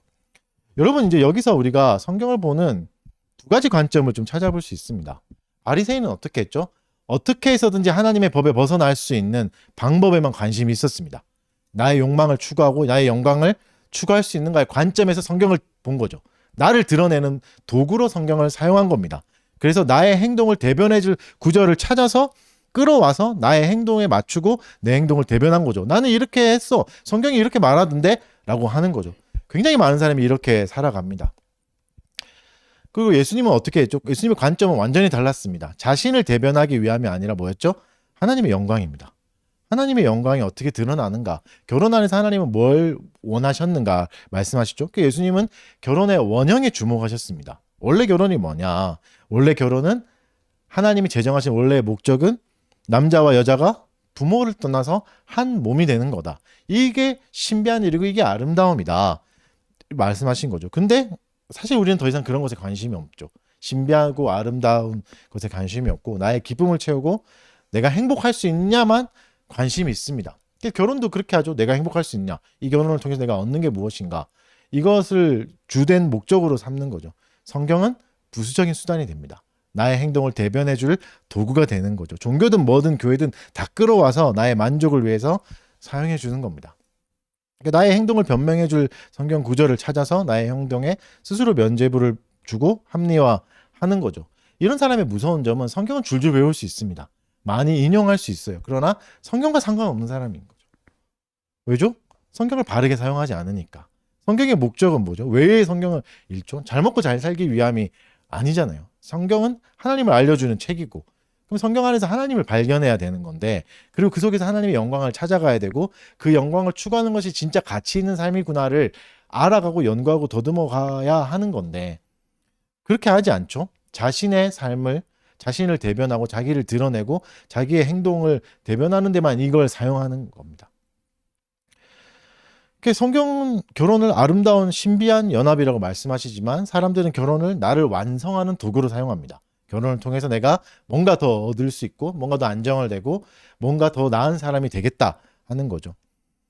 여러분 이제 여기서 우리가 성경을 보는 두 가지 관점을 좀 찾아볼 수 있습니다. 바리새인은 어떻게 했죠? 어떻게 해서든지 하나님의 법에 벗어날 수 있는 방법에만 관심이 있었습니다. 나의 욕망을 추구하고 나의 영광을 추구할 수 있는가의 관점에서 성경을 본 거죠. 나를 드러내는 도구로 성경을 사용한 겁니다. 그래서 나의 행동을 대변해줄 구절을 찾아서 끌어와서 나의 행동에 맞추고 내 행동을 대변한 거죠. 나는 이렇게 했어. 성경이 이렇게 말하던데? 라고 하는 거죠. 굉장히 많은 사람이 이렇게 살아갑니다. 그리고 예수님은 어떻게 했죠? 예수님의 관점은 완전히 달랐습니다. 자신을 대변하기 위함이 아니라 뭐였죠? 하나님의 영광입니다. 하나님의 영광이 어떻게 드러나는가? 결혼 안에서 하나님은 뭘 원하셨는가 말씀하시죠? 그 예수님은 결혼의 원형에 주목하셨습니다. 원래 결혼이 뭐냐? 원래 결혼은 하나님이 제정하신 원래의 목적은 남자와 여자가 부모를 떠나서 한 몸이 되는 거다. 이게 신비한 일이고 이게 아름다움이다. 말씀하신 거죠. 근데 사실 우리는 더 이상 그런 것에 관심이 없죠. 신비하고 아름다운 것에 관심이 없고 나의 기쁨을 채우고 내가 행복할 수 있냐만 관심이 있습니다. 결혼도 그렇게 하죠. 내가 행복할 수 있냐. 이 결혼을 통해서 내가 얻는 게 무엇인가. 이것을 주된 목적으로 삼는 거죠. 성경은 부수적인 수단이 됩니다. 나의 행동을 대변해줄 도구가 되는 거죠. 종교든 뭐든 교회든 다 끌어와서 나의 만족을 위해서 사용해 주는 겁니다. 그러니까 나의 행동을 변명해줄 성경 구절을 찾아서 나의 행동에 스스로 면죄부를 주고 합리화하는 거죠. 이런 사람의 무서운 점은 성경은 줄줄 외울 수 있습니다. 많이 인용할 수 있어요. 그러나 성경과 상관없는 사람인 거죠. 왜죠? 성경을 바르게 사용하지 않으니까. 성경의 목적은 뭐죠? 왜 성경을 읽죠? 잘 먹고 잘 살기 위함이 아니잖아요. 성경은 하나님을 알려주는 책이고 그럼 성경 안에서 하나님을 발견해야 되는 건데 그리고 그 속에서 하나님의 영광을 찾아가야 되고 그 영광을 추구하는 것이 진짜 가치 있는 삶이구나를 알아가고 연구하고 더듬어 가야 하는 건데 그렇게 하지 않죠. 자신의 삶을 자신을 대변하고 자기를 드러내고 자기의 행동을 대변하는 데만 이걸 사용하는 겁니다. 성경은 결혼을 아름다운 신비한 연합이라고 말씀하시지만 사람들은 결혼을 나를 완성하는 도구로 사용합니다. 결혼을 통해서 내가 뭔가 더 얻을 수 있고 뭔가 더 안정을 되고 뭔가 더 나은 사람이 되겠다 하는 거죠.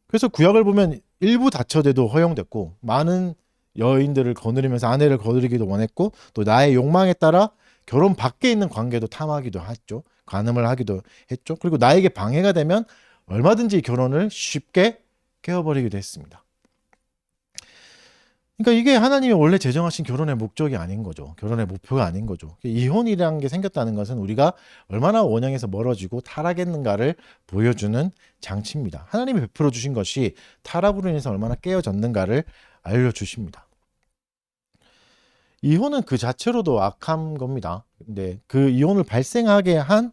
그래서 구약을 보면 일부 다처제도 허용됐고 많은 여인들을 거느리면서 아내를 거느리기도 원했고 또 나의 욕망에 따라 결혼 밖에 있는 관계도 탐하기도 했죠. 간음을 하기도 했죠. 그리고 나에게 방해가 되면 얼마든지 결혼을 쉽게 깨어버리기도 했습니다. 그러니까 이게 하나님이 원래 제정하신 결혼의 목적이 아닌 거죠. 결혼의 목표가 아닌 거죠. 이혼이라는 게 생겼다는 것은 우리가 얼마나 원형에서 멀어지고 타락했는가를 보여주는 장치입니다. 하나님이 베풀어 주신 것이 타락으로 인해서 얼마나 깨어졌는가를 알려주십니다. 이혼은 그 자체로도 악한 겁니다. 근데 그 이혼을 발생하게 한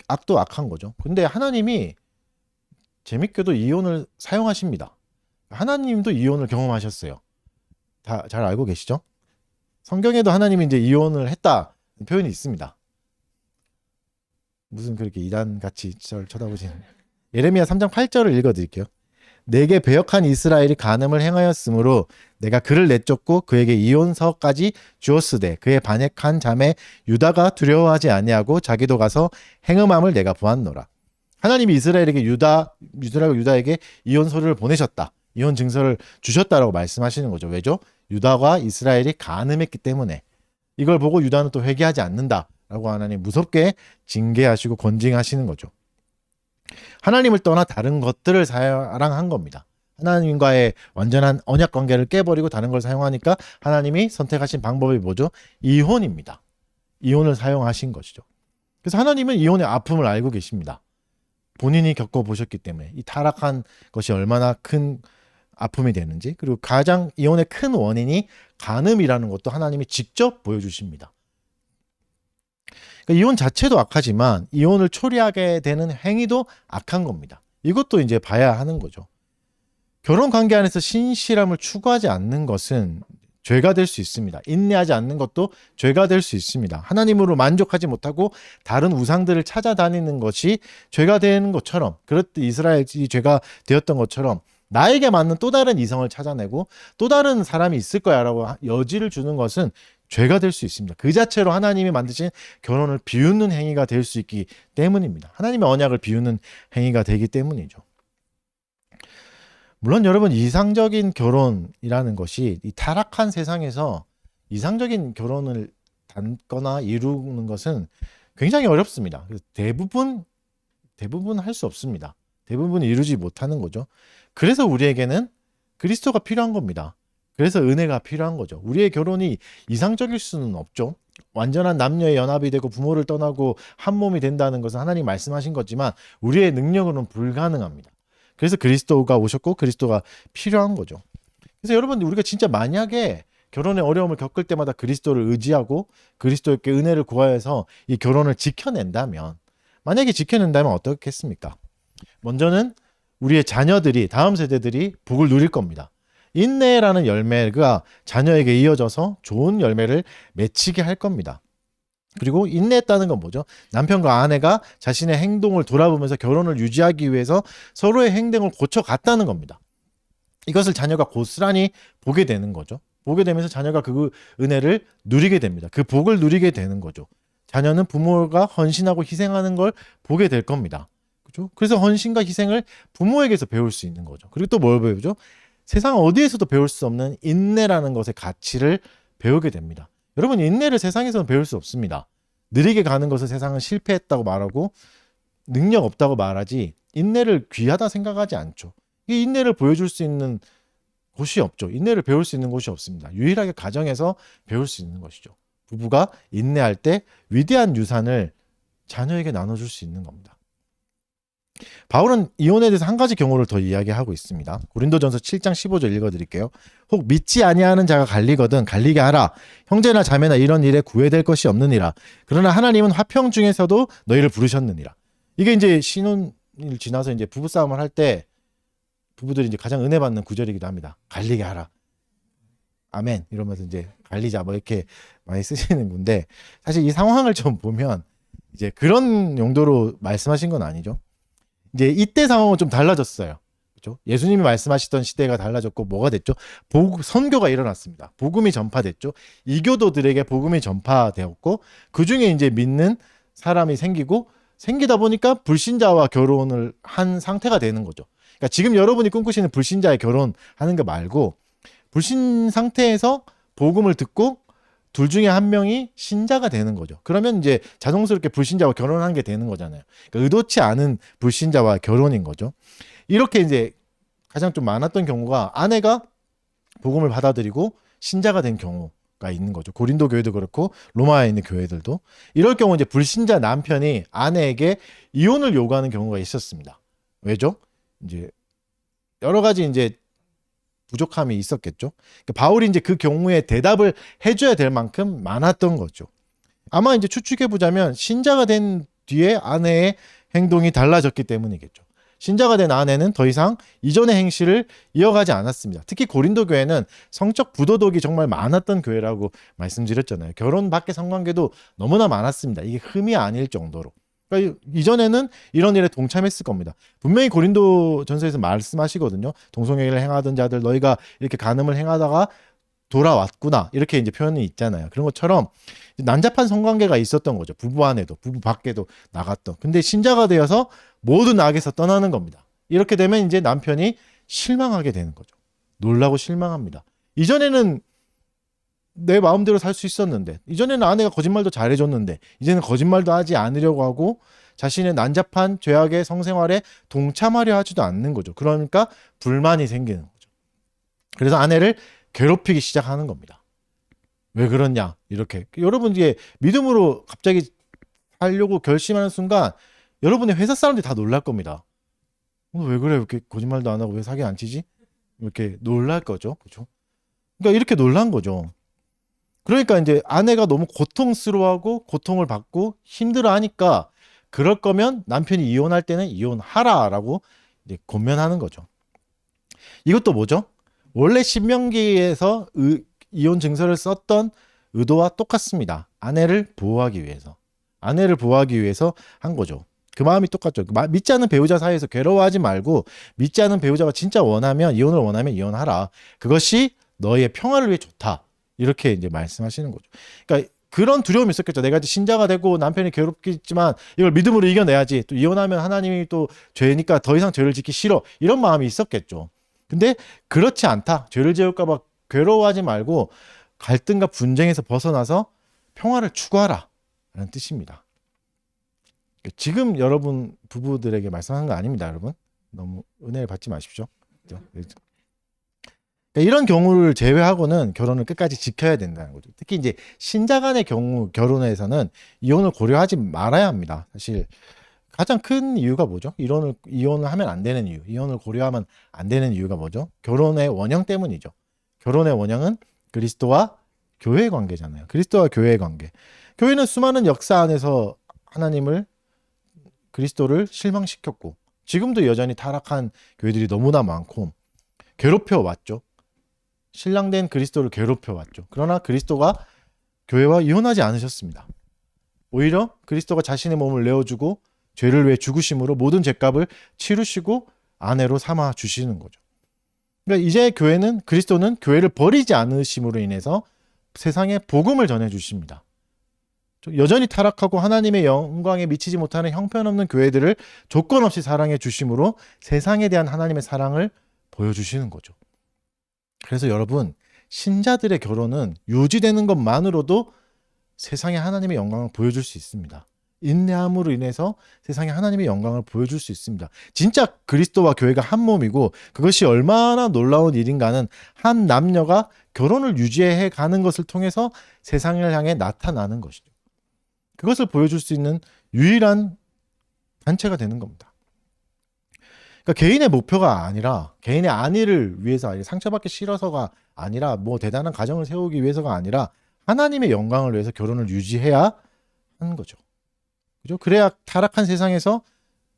악도 악한 거죠. 근데 하나님이 재밌게도 이혼을 사용하십니다. 하나님도 이혼을 경험하셨어요. 다 잘 알고 계시죠? 성경에도 하나님이 이제 이혼을 했다 표현이 있습니다. 무슨 그렇게 이단같이 저를 쳐다보시는. 예레미야 3장 8절을 읽어드릴게요. 내게 배역한 이스라엘이 간음을 행하였으므로 내가 그를 내쫓고 그에게 이혼서까지 주었으되 그의 반역한 자매 유다가 두려워하지 아니하고 자기도 가서 행음함을 내가 보았노라. 하나님이 이스라엘에게 유다에게 이혼서를 보내셨다. 이혼 증서를 주셨다라고 말씀하시는 거죠. 왜죠? 유다와 이스라엘이 간음했기 때문에 이걸 보고 유다는 또 회개하지 않는다라고 하나님 무섭게 징계하시고 권징하시는 거죠. 하나님을 떠나 다른 것들을 사랑한 겁니다. 하나님과의 완전한 언약 관계를 깨버리고 다른 걸 사용하니까 하나님이 선택하신 방법이 뭐죠? 이혼입니다. 이혼을 사용하신 것이죠. 그래서 하나님은 이혼의 아픔을 알고 계십니다. 본인이 겪어보셨기 때문에 이 타락한 것이 얼마나 큰 아픔이 되는지, 그리고 가장 이혼의 큰 원인이 간음이라는 것도 하나님이 직접 보여주십니다. 그러니까 이혼 자체도 악하지만 이혼을 초래하게 되는 행위도 악한 겁니다. 이것도 이제 봐야 하는 거죠. 결혼 관계 안에서 신실함을 추구하지 않는 것은 죄가 될 수 있습니다. 인내하지 않는 것도 죄가 될 수 있습니다. 하나님으로 만족하지 못하고 다른 우상들을 찾아다니는 것이 죄가 되는 것처럼, 그렇듯 이스라엘이 죄가 되었던 것처럼 나에게 맞는 또 다른 이성을 찾아내고 또 다른 사람이 있을 거야라고 여지를 주는 것은 죄가 될 수 있습니다. 그 자체로 하나님이 만드신 결혼을 비웃는 행위가 될 수 있기 때문입니다. 하나님의 언약을 비웃는 행위가 되기 때문이죠. 물론 여러분, 이상적인 결혼이라는 것이 이 타락한 세상에서 이상적인 결혼을 담거나 이루는 것은 굉장히 어렵습니다. 그래서 대부분 할 수 없습니다. 대부분 이루지 못하는 거죠. 그래서 우리에게는 그리스도가 필요한 겁니다. 그래서 은혜가 필요한 거죠. 우리의 결혼이 이상적일 수는 없죠. 완전한 남녀의 연합이 되고 부모를 떠나고 한 몸이 된다는 것은 하나님 말씀하신 거지만 우리의 능력으로는 불가능합니다. 그래서 그리스도가 오셨고 그리스도가 필요한 거죠. 그래서 여러분, 우리가 진짜 만약에 결혼의 어려움을 겪을 때마다 그리스도를 의지하고 그리스도께 은혜를 구하여서 이 결혼을 지켜낸다면, 만약에 지켜낸다면 어떻겠습니까? 먼저는 우리의 자녀들이, 다음 세대들이 복을 누릴 겁니다. 인내라는 열매가 자녀에게 이어져서 좋은 열매를 맺히게 할 겁니다. 그리고 인내했다는 건 뭐죠? 남편과 아내가 자신의 행동을 돌아보면서 결혼을 유지하기 위해서 서로의 행동을 고쳐갔다는 겁니다. 이것을 자녀가 고스란히 보게 되는 거죠. 보게 되면서 자녀가 그 은혜를 누리게 됩니다. 그 복을 누리게 되는 거죠. 자녀는 부모가 헌신하고 희생하는 걸 보게 될 겁니다. 그렇죠? 그래서 헌신과 희생을 부모에게서 배울 수 있는 거죠. 그리고 또 뭘 배우죠? 세상 어디에서도 배울 수 없는 인내라는 것의 가치를 배우게 됩니다. 여러분, 인내를 세상에서는 배울 수 없습니다. 느리게 가는 것을 세상은 실패했다고 말하고 능력 없다고 말하지, 인내를 귀하다 생각하지 않죠. 이 인내를 보여줄 수 있는 곳이 없죠. 인내를 배울 수 있는 곳이 없습니다. 유일하게 가정에서 배울 수 있는 것이죠. 부부가 인내할 때 위대한 유산을 자녀에게 나눠줄 수 있는 겁니다. 바울은 이혼에 대해서 한 가지 경우를 더 이야기하고 있습니다. 고린도전서 7장 15절 읽어드릴게요. 혹 믿지 아니하는 자가 갈리거든 갈리게 하라. 형제나 자매나 이런 일에 구애될 것이 없느니라. 그러나 하나님은 화평 중에서도 너희를 부르셨느니라. 이게 이제 신혼을 지나서 이제 부부싸움을 할 때 부부들이 이제 가장 은혜 받는 구절이기도 합니다. 갈리게 하라. 아멘. 이러면서 이제 갈리자 뭐 이렇게 많이 쓰시는 건데, 사실 이 상황을 좀 보면 이제 그런 용도로 말씀하신 건 아니죠. 이제 이때 상황은 좀 달라졌어요. 그렇죠? 예수님이 말씀하시던 시대가 달라졌고 뭐가 됐죠? 선교가 일어났습니다. 복음이 전파됐죠. 이교도들에게 복음이 전파되었고 그 중에 이제 믿는 사람이 생기다 보니까 불신자와 결혼을 한 상태가 되는 거죠. 그러니까 지금 여러분이 꿈꾸시는 불신자의 결혼하는 거 말고 불신 상태에서 복음을 듣고 둘 중에 한 명이 신자가 되는 거죠. 그러면 이제 자동스럽게 불신자와 결혼한 게 되는 거잖아요. 그러니까 의도치 않은 불신자와 결혼인 거죠. 이렇게 이제 가장 좀 많았던 경우가 아내가 복음을 받아들이고 신자가 된 경우가 있는 거죠. 고린도 교회도 그렇고 로마에 있는 교회들도. 이럴 경우 이제 불신자 남편이 아내에게 이혼을 요구하는 경우가 있었습니다. 왜죠? 이제 여러 가지 이제 부족함이 있었겠죠. 그러니까 바울이 이제 그 경우에 대답을 해줘야 될 만큼 많았던 거죠. 아마 이제 추측해 보자면 신자가 된 뒤에 아내의 행동이 달라졌기 때문이겠죠. 신자가 된 아내는 더 이상 이전의 행실을 이어가지 않았습니다. 특히 고린도 교회는 성적 부도덕이 정말 많았던 교회라고 말씀드렸잖아요. 결혼 밖의 성관계도 너무나 많았습니다. 이게 흠이 아닐 정도로. 그러니까 이전에는 이런 일에 동참했을 겁니다. 분명히 고린도 전서에서 말씀하시거든요. 동성애를 행하던 자들 너희가 이렇게 간음을 행하다가 돌아왔구나, 이렇게 이제 표현이 있잖아요. 그런 것처럼 난잡한 성관계가 있었던 거죠. 부부 안에도 부부 밖에도 나갔던. 근데 신자가 되어서 모든 악에서 떠나는 겁니다. 이렇게 되면 이제 남편이 실망하게 되는 거죠. 놀라고 실망합니다. 이전에는 내 마음대로 살 수 있었는데, 이전에는 아내가 거짓말도 잘해줬는데 이제는 거짓말도 하지 않으려고 하고 자신의 난잡한 죄악의 성생활에 동참하려 하지도 않는 거죠. 그러니까 불만이 생기는 거죠. 그래서 아내를 괴롭히기 시작하는 겁니다. 왜 그러냐 이렇게. 여러분 이게 믿음으로 갑자기 살려고 결심하는 순간 여러분의 회사 사람들이 다 놀랄 겁니다. 왜 그래, 이렇게 거짓말도 안 하고 왜 사기 안 치지? 이렇게 놀랄 거죠. 그렇죠? 그러니까 이렇게 놀란 거죠. 그러니까 이제 아내가 너무 고통스러워하고 고통을 받고 힘들어하니까 그럴 거면 남편이 이혼할 때는 이혼하라라고 이제 권면하는 거죠. 이것도 뭐죠? 원래 신명기에서 이혼 증서를 썼던 의도와 똑같습니다. 아내를 보호하기 위해서. 아내를 보호하기 위해서 한 거죠. 그 마음이 똑같죠. 믿지 않는 배우자 사이에서 괴로워하지 말고 믿지 않는 배우자가 진짜 원하면 이혼을 원하면 이혼하라. 그것이 너의 평화를 위해 좋다. 이렇게 이제 말씀하시는 거죠. 그러니까 그런 두려움이 있었겠죠. 내가 이제 신자가 되고 남편이 괴롭겠지만 이걸 믿음으로 이겨내야지. 또 이혼하면 하나님이 또 죄니까 더 이상 죄를 짓기 싫어. 이런 마음이 있었겠죠. 근데 그렇지 않다. 죄를 지을까 봐 괴로워하지 말고 갈등과 분쟁에서 벗어나서 평화를 추구하라. 라는 뜻입니다. 지금 여러분 부부들에게 말씀하는 거 아닙니다, 여러분. 너무 은혜를 받지 마십시오. 그러니까 이런 경우를 제외하고는 결혼을 끝까지 지켜야 된다는 거죠. 특히 이제 신자 간의 경우 결혼에서는 이혼을 고려하지 말아야 합니다. 사실 가장 큰 이유가 뭐죠? 이혼을 하면 안 되는 이유, 이혼을 고려하면 안 되는 이유가 뭐죠? 결혼의 원형 때문이죠. 결혼의 원형은 그리스도와 교회의 관계잖아요. 그리스도와 교회의 관계. 교회는 수많은 역사 안에서 하나님을, 그리스도를 실망시켰고 지금도 여전히 타락한 교회들이 너무나 많고 괴롭혀 왔죠. 신랑된 그리스도를 괴롭혀 왔죠. 그러나 그리스도가 교회와 이혼하지 않으셨습니다. 오히려 그리스도가 자신의 몸을 내어주고 죄를 위해 죽으심으로 모든 죄값을 치르시고 아내로 삼아 주시는 거죠. 그러니까 이제 그리스도는 교회를 버리지 않으심으로 인해서 세상에 복음을 전해 주십니다. 여전히 타락하고 하나님의 영광에 미치지 못하는 형편없는 교회들을 조건 없이 사랑해 주심으로 세상에 대한 하나님의 사랑을 보여주시는 거죠. 그래서 여러분, 신자들의 결혼은 유지되는 것만으로도 세상에 하나님의 영광을 보여줄 수 있습니다. 인내함으로 인해서 세상에 하나님의 영광을 보여줄 수 있습니다. 진짜 그리스도와 교회가 한 몸이고 그것이 얼마나 놀라운 일인가는 한 남녀가 결혼을 유지해 가는 것을 통해서 세상을 향해 나타나는 것이죠. 그것을 보여줄 수 있는 유일한 단체가 되는 겁니다. 그러니까 개인의 목표가 아니라, 개인의 안위를 위해서 아니라, 상처받기 싫어서가 아니라, 뭐 대단한 가정을 세우기 위해서가 아니라 하나님의 영광을 위해서 결혼을 유지해야 하는 거죠. 그죠? 그래야 타락한 세상에서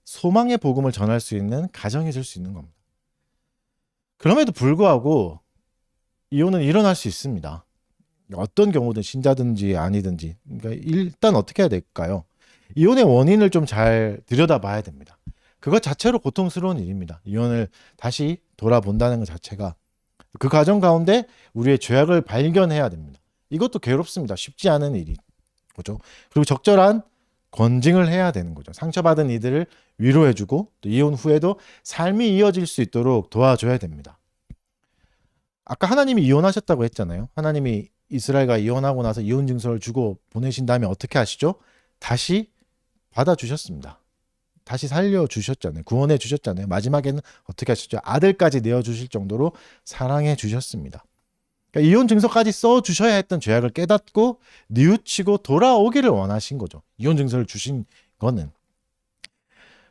소망의 복음을 전할 수 있는 가정이 될 수 있는 겁니다. 그럼에도 불구하고 이혼은 일어날 수 있습니다. 어떤 경우든 신자든지 아니든지. 그러니까 일단 어떻게 해야 될까요? 이혼의 원인을 좀 잘 들여다봐야 됩니다. 그것 자체로 고통스러운 일입니다. 이혼을 다시 돌아본다는 것 자체가. 그 과정 가운데 우리의 죄악을 발견해야 됩니다. 이것도 괴롭습니다. 쉽지 않은 일이. 그죠? 그리고 적절한 권징을 해야 되는 거죠. 상처받은 이들을 위로해주고 또 이혼 후에도 삶이 이어질 수 있도록 도와줘야 됩니다. 아까 하나님이 이혼하셨다고 했잖아요. 하나님이 이스라엘과 이혼하고 나서 이혼 증서를 주고 보내신 다음에 어떻게 하시죠? 다시 받아주셨습니다. 다시 살려주셨잖아요. 구원해 주셨잖아요. 마지막에는 어떻게 하셨죠? 아들까지 내어주실 정도로 사랑해 주셨습니다. 그러니까 이혼 증서까지 써주셔야 했던 죄악을 깨닫고 뉘우치고 돌아오기를 원하신 거죠. 이혼 증서를 주신 거는.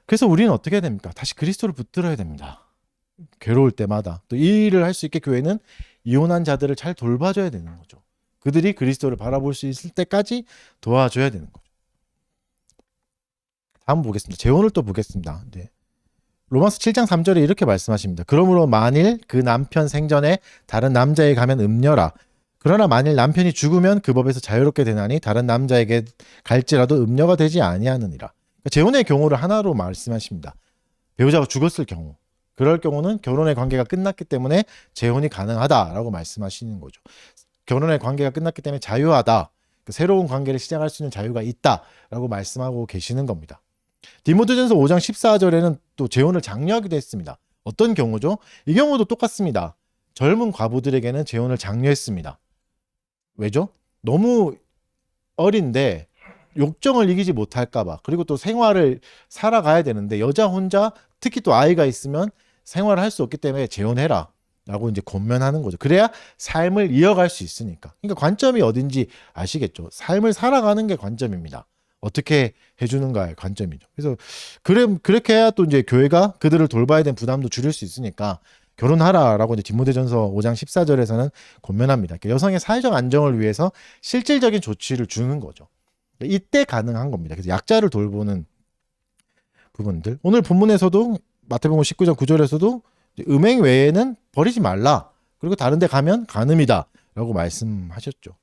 그래서 우리는 어떻게 해야 됩니까? 다시 그리스도를 붙들어야 됩니다. 괴로울 때마다. 또 이 일을 할 수 있게 교회는 이혼한 자들을 잘 돌봐줘야 되는 거죠. 그들이 그리스도를 바라볼 수 있을 때까지 도와줘야 되는 거죠. 다음 보겠습니다. 재혼을 또 보겠습니다. 네. 로마서 7장 3절에 이렇게 말씀하십니다. 그러므로 만일 그 남편 생전에 다른 남자에게 가면 음녀라. 그러나 만일 남편이 죽으면 그 법에서 자유롭게 되나니 다른 남자에게 갈지라도 음녀가 되지 아니하느니라. 그러니까 재혼의 경우를 하나로 말씀하십니다. 배우자가 죽었을 경우. 그럴 경우는 결혼의 관계가 끝났기 때문에 재혼이 가능하다라고 말씀하시는 거죠. 결혼의 관계가 끝났기 때문에 자유하다. 새로운 관계를 시작할 수 있는 자유가 있다라고 말씀하고 계시는 겁니다. 디모데전서 5장 14절에는 또 재혼을 장려하기도 했습니다. 어떤 경우죠? 이 경우도 똑같습니다. 젊은 과부들에게는 재혼을 장려했습니다. 왜죠? 너무 어린데 욕정을 이기지 못할까봐, 그리고 또 생활을 살아가야 되는데 여자 혼자, 특히 또 아이가 있으면 생활을 할 수 없기 때문에 재혼해라 라고 이제 권면하는 거죠. 그래야 삶을 이어갈 수 있으니까. 그러니까 관점이 어딘지 아시겠죠? 삶을 살아가는 게 관점입니다. 어떻게 해주는가의 관점이죠. 그래서 그렇게 해야 또 이제 교회가 그들을 돌봐야 되는 부담도 줄일 수 있으니까 결혼하라라고 이제 디모데전서 5장 14절에서는 권면합니다. 그러니까 여성의 사회적 안정을 위해서 실질적인 조치를 주는 거죠. 이때 가능한 겁니다. 그래서 약자를 돌보는 부분들. 오늘 본문에서도 마태복음 19장 9절에서도 음행 외에는 버리지 말라. 그리고 다른 데 가면 간음이다 라고 말씀하셨죠.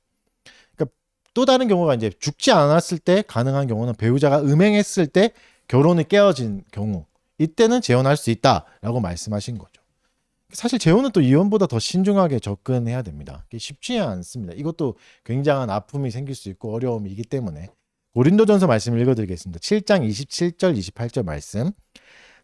그러니까 또 다른 경우가 이제 죽지 않았을 때 가능한 경우는 배우자가 음행했을 때 결혼이 깨어진 경우, 이때는 재혼할 수 있다라고 말씀하신 거죠. 사실 재혼은 또 이혼보다 더 신중하게 접근해야 됩니다. 쉽지 않습니다. 이것도 굉장한 아픔이 생길 수 있고 어려움이기 때문에. 고린도전서 말씀을 읽어드리겠습니다. 7장 27절 28절 말씀.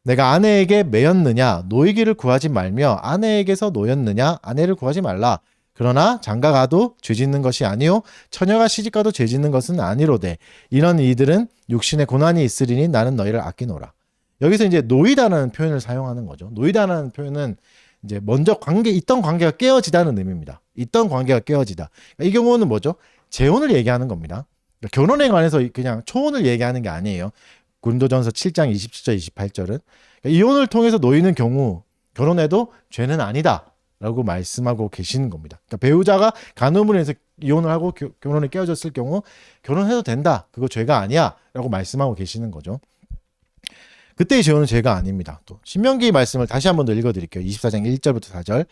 내가 아내에게 매였느냐 노이기를 구하지 말며 아내에게서 노였느냐 아내를 구하지 말라. 그러나 장가가도 죄짓는 것이 아니요 처녀가 시집가도 죄짓는 것은 아니로되 이런 이들은 육신의 고난이 있으리니 나는 너희를 아끼노라. 여기서 이제 노이다라는 표현을 사용하는 거죠. 노이다라는 표현은 이제 먼저 있던 관계가 깨어지다는 의미입니다. 있던 관계가 깨어지다. 이 경우는 뭐죠? 재혼을 얘기하는 겁니다. 결혼에 관해서 그냥 초혼을 얘기하는 게 아니에요. 고린도전서 7장 27절 28절은 이혼을 통해서 놓이는 경우 결혼해도 죄는 아니다 라고 말씀하고 계시는 겁니다. 그러니까 배우자가 간음을 해서 이혼을 하고 결혼에 깨어졌을 경우 결혼해도 된다, 그거 죄가 아니야 라고 말씀하고 계시는 거죠. 그때의 재혼은 죄가 아닙니다. 또 신명기 말씀을 다시 한 번 더 읽어드릴게요. 24장 1절부터 4절.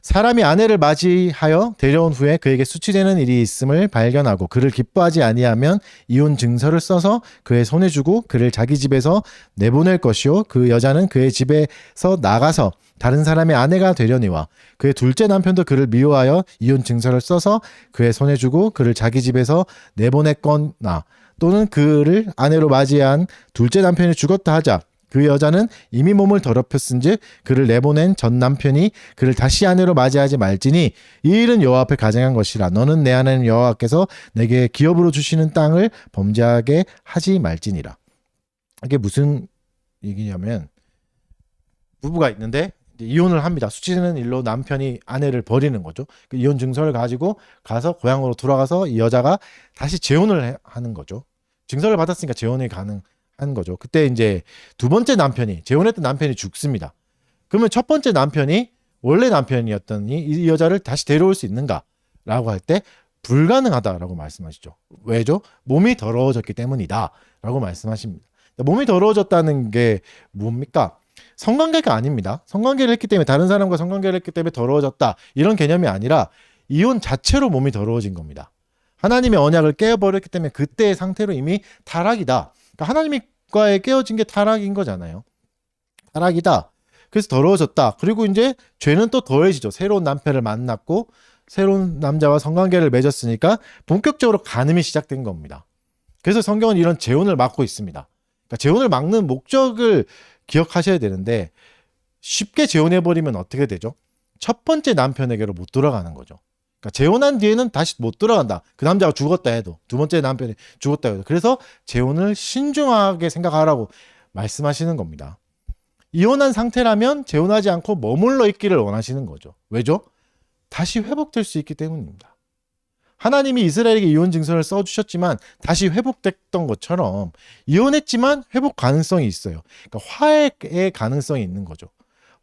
사람이 아내를 맞이하여 데려온 후에 그에게 수치되는 일이 있음을 발견하고 그를 기뻐하지 아니하면 이혼 증서를 써서 그의 손에 주고 그를 자기 집에서 내보낼 것이요 그 여자는 그의 집에서 나가서 다른 사람의 아내가 되려니와 그의 둘째 남편도 그를 미워하여 이혼 증서를 써서 그의 손에 주고 그를 자기 집에서 내보냈거나 또는 그를 아내로 맞이한 둘째 남편이 죽었다 하자 그 여자는 이미 몸을 더럽혔은즉 그를 내보낸 전 남편이 그를 다시 아내로 맞이하지 말지니 이 일은 여호와 앞에 가증한 것이라. 너는 내 하나님 여호와께서 내게 기업으로 주시는 땅을 범죄하게 하지 말지니라. 이게 무슨 얘기냐면 부부가 있는데 이혼을 합니다. 수치되는 일로 남편이 아내를 버리는 거죠. 그 이혼 증서를 가지고 가서 고향으로 돌아가서 이 여자가 다시 재혼을 하는 거죠. 증서를 받았으니까 재혼이 가능한 거죠. 그때 이제 두 번째 남편이, 재혼했던 남편이 죽습니다. 그러면 첫 번째 남편이 원래 남편이었더니 이 여자를 다시 데려올 수 있는가라고 할 때 불가능하다라고 말씀하시죠. 왜죠? 몸이 더러워졌기 때문이다 라고 말씀하십니다. 몸이 더러워졌다는 게 뭡니까? 성관계가 아닙니다. 성관계를 했기 때문에, 다른 사람과 성관계를 했기 때문에 더러워졌다 이런 개념이 아니라 이혼 자체로 몸이 더러워진 겁니다. 하나님의 언약을 깨어버렸기 때문에 그때의 상태로 이미 타락이다. 그러니까 하나님과의 깨어진 게 타락인 거잖아요. 타락이다. 그래서 더러워졌다. 그리고 이제 죄는 또 더해지죠. 새로운 남편을 만났고 새로운 남자와 성관계를 맺었으니까 본격적으로 간음이 시작된 겁니다. 그래서 성경은 이런 재혼을 막고 있습니다. 그러니까 재혼을 막는 목적을 기억하셔야 되는데 쉽게 재혼해버리면 어떻게 되죠? 첫 번째 남편에게로 못 돌아가는 거죠. 그러니까 재혼한 뒤에는 다시 못 돌아간다. 그 남자가 죽었다 해도, 두 번째 남편이 죽었다 해도. 그래서 재혼을 신중하게 생각하라고 말씀하시는 겁니다. 이혼한 상태라면 재혼하지 않고 머물러 있기를 원하시는 거죠. 왜죠? 다시 회복될 수 있기 때문입니다. 하나님이 이스라엘에게 이혼 증서를 써주셨지만 다시 회복됐던 것처럼 이혼했지만 회복 가능성이 있어요. 그러니까 화해의 가능성이 있는 거죠.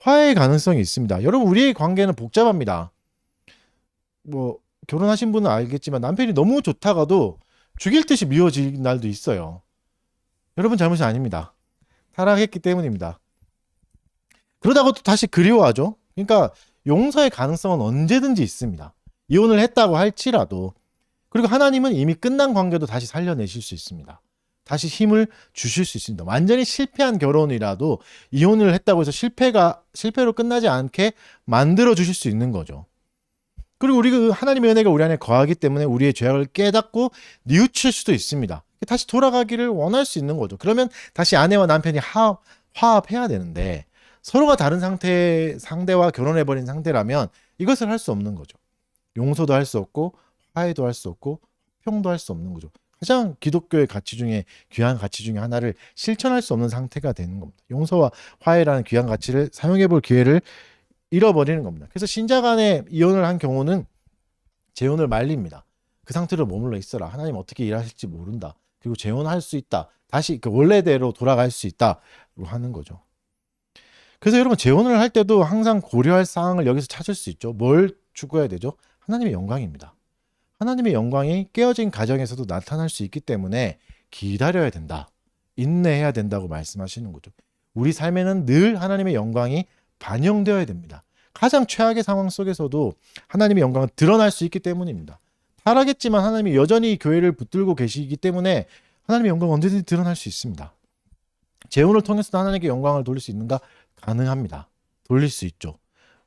화해의 가능성이 있습니다. 여러분, 우리의 관계는 복잡합니다. 뭐 결혼하신 분은 알겠지만 남편이 너무 좋다가도 죽일 듯이 미워질 날도 있어요. 여러분 잘못이 아닙니다. 타락했기 때문입니다. 그러다가 또 다시 그리워하죠. 그러니까 용서의 가능성은 언제든지 있습니다. 이혼을 했다고 할지라도. 그리고 하나님은 이미 끝난 관계도 다시 살려내실 수 있습니다. 다시 힘을 주실 수 있습니다. 완전히 실패한 결혼이라도 이혼을 했다고 해서 실패로 끝나지 않게 만들어 주실 수 있는 거죠. 그리고 우리가 하나님의 은혜가 우리 안에 거하기 때문에 우리의 죄악을 깨닫고 뉘우칠 수도 있습니다. 다시 돌아가기를 원할 수 있는 거죠. 그러면 다시 아내와 남편이 화합해야 되는데 서로가 다른 상대와 결혼해버린 상태라면 이것을 할 수 없는 거죠. 용서도 할 수 없고 화해도 할 수 없고 평도 할 수 없는 거죠. 가장 기독교의 가치 중에 귀한 가치 중에 하나를 실천할 수 없는 상태가 되는 겁니다. 용서와 화해라는 귀한 가치를 사용해 볼 기회를 잃어버리는 겁니다. 그래서 신자 간에 이혼을 한 경우는 재혼을 말립니다. 그 상태로 머물러 있어라. 하나님 어떻게 일하실지 모른다. 그리고 재혼할 수 있다. 다시 그 원래대로 돌아갈 수 있다고 하는 거죠. 그래서 여러분 재혼을 할 때도 항상 고려할 사항을 여기서 찾을 수 있죠. 뭘 추구해야 되죠? 하나님의 영광입니다. 하나님의 영광이 깨어진 가정에서도 나타날 수 있기 때문에 기다려야 된다. 인내해야 된다고 말씀하시는 거죠. 우리 삶에는 늘 하나님의 영광이 반영되어야 됩니다. 가장 최악의 상황 속에서도 하나님의 영광은 드러날 수 있기 때문입니다. 타락했지만 하나님이 여전히 교회를 붙들고 계시기 때문에 하나님의 영광은 언제든지 드러날 수 있습니다. 재혼을 통해서도 하나님께 영광을 돌릴 수 있는가? 가능합니다. 돌릴 수 있죠.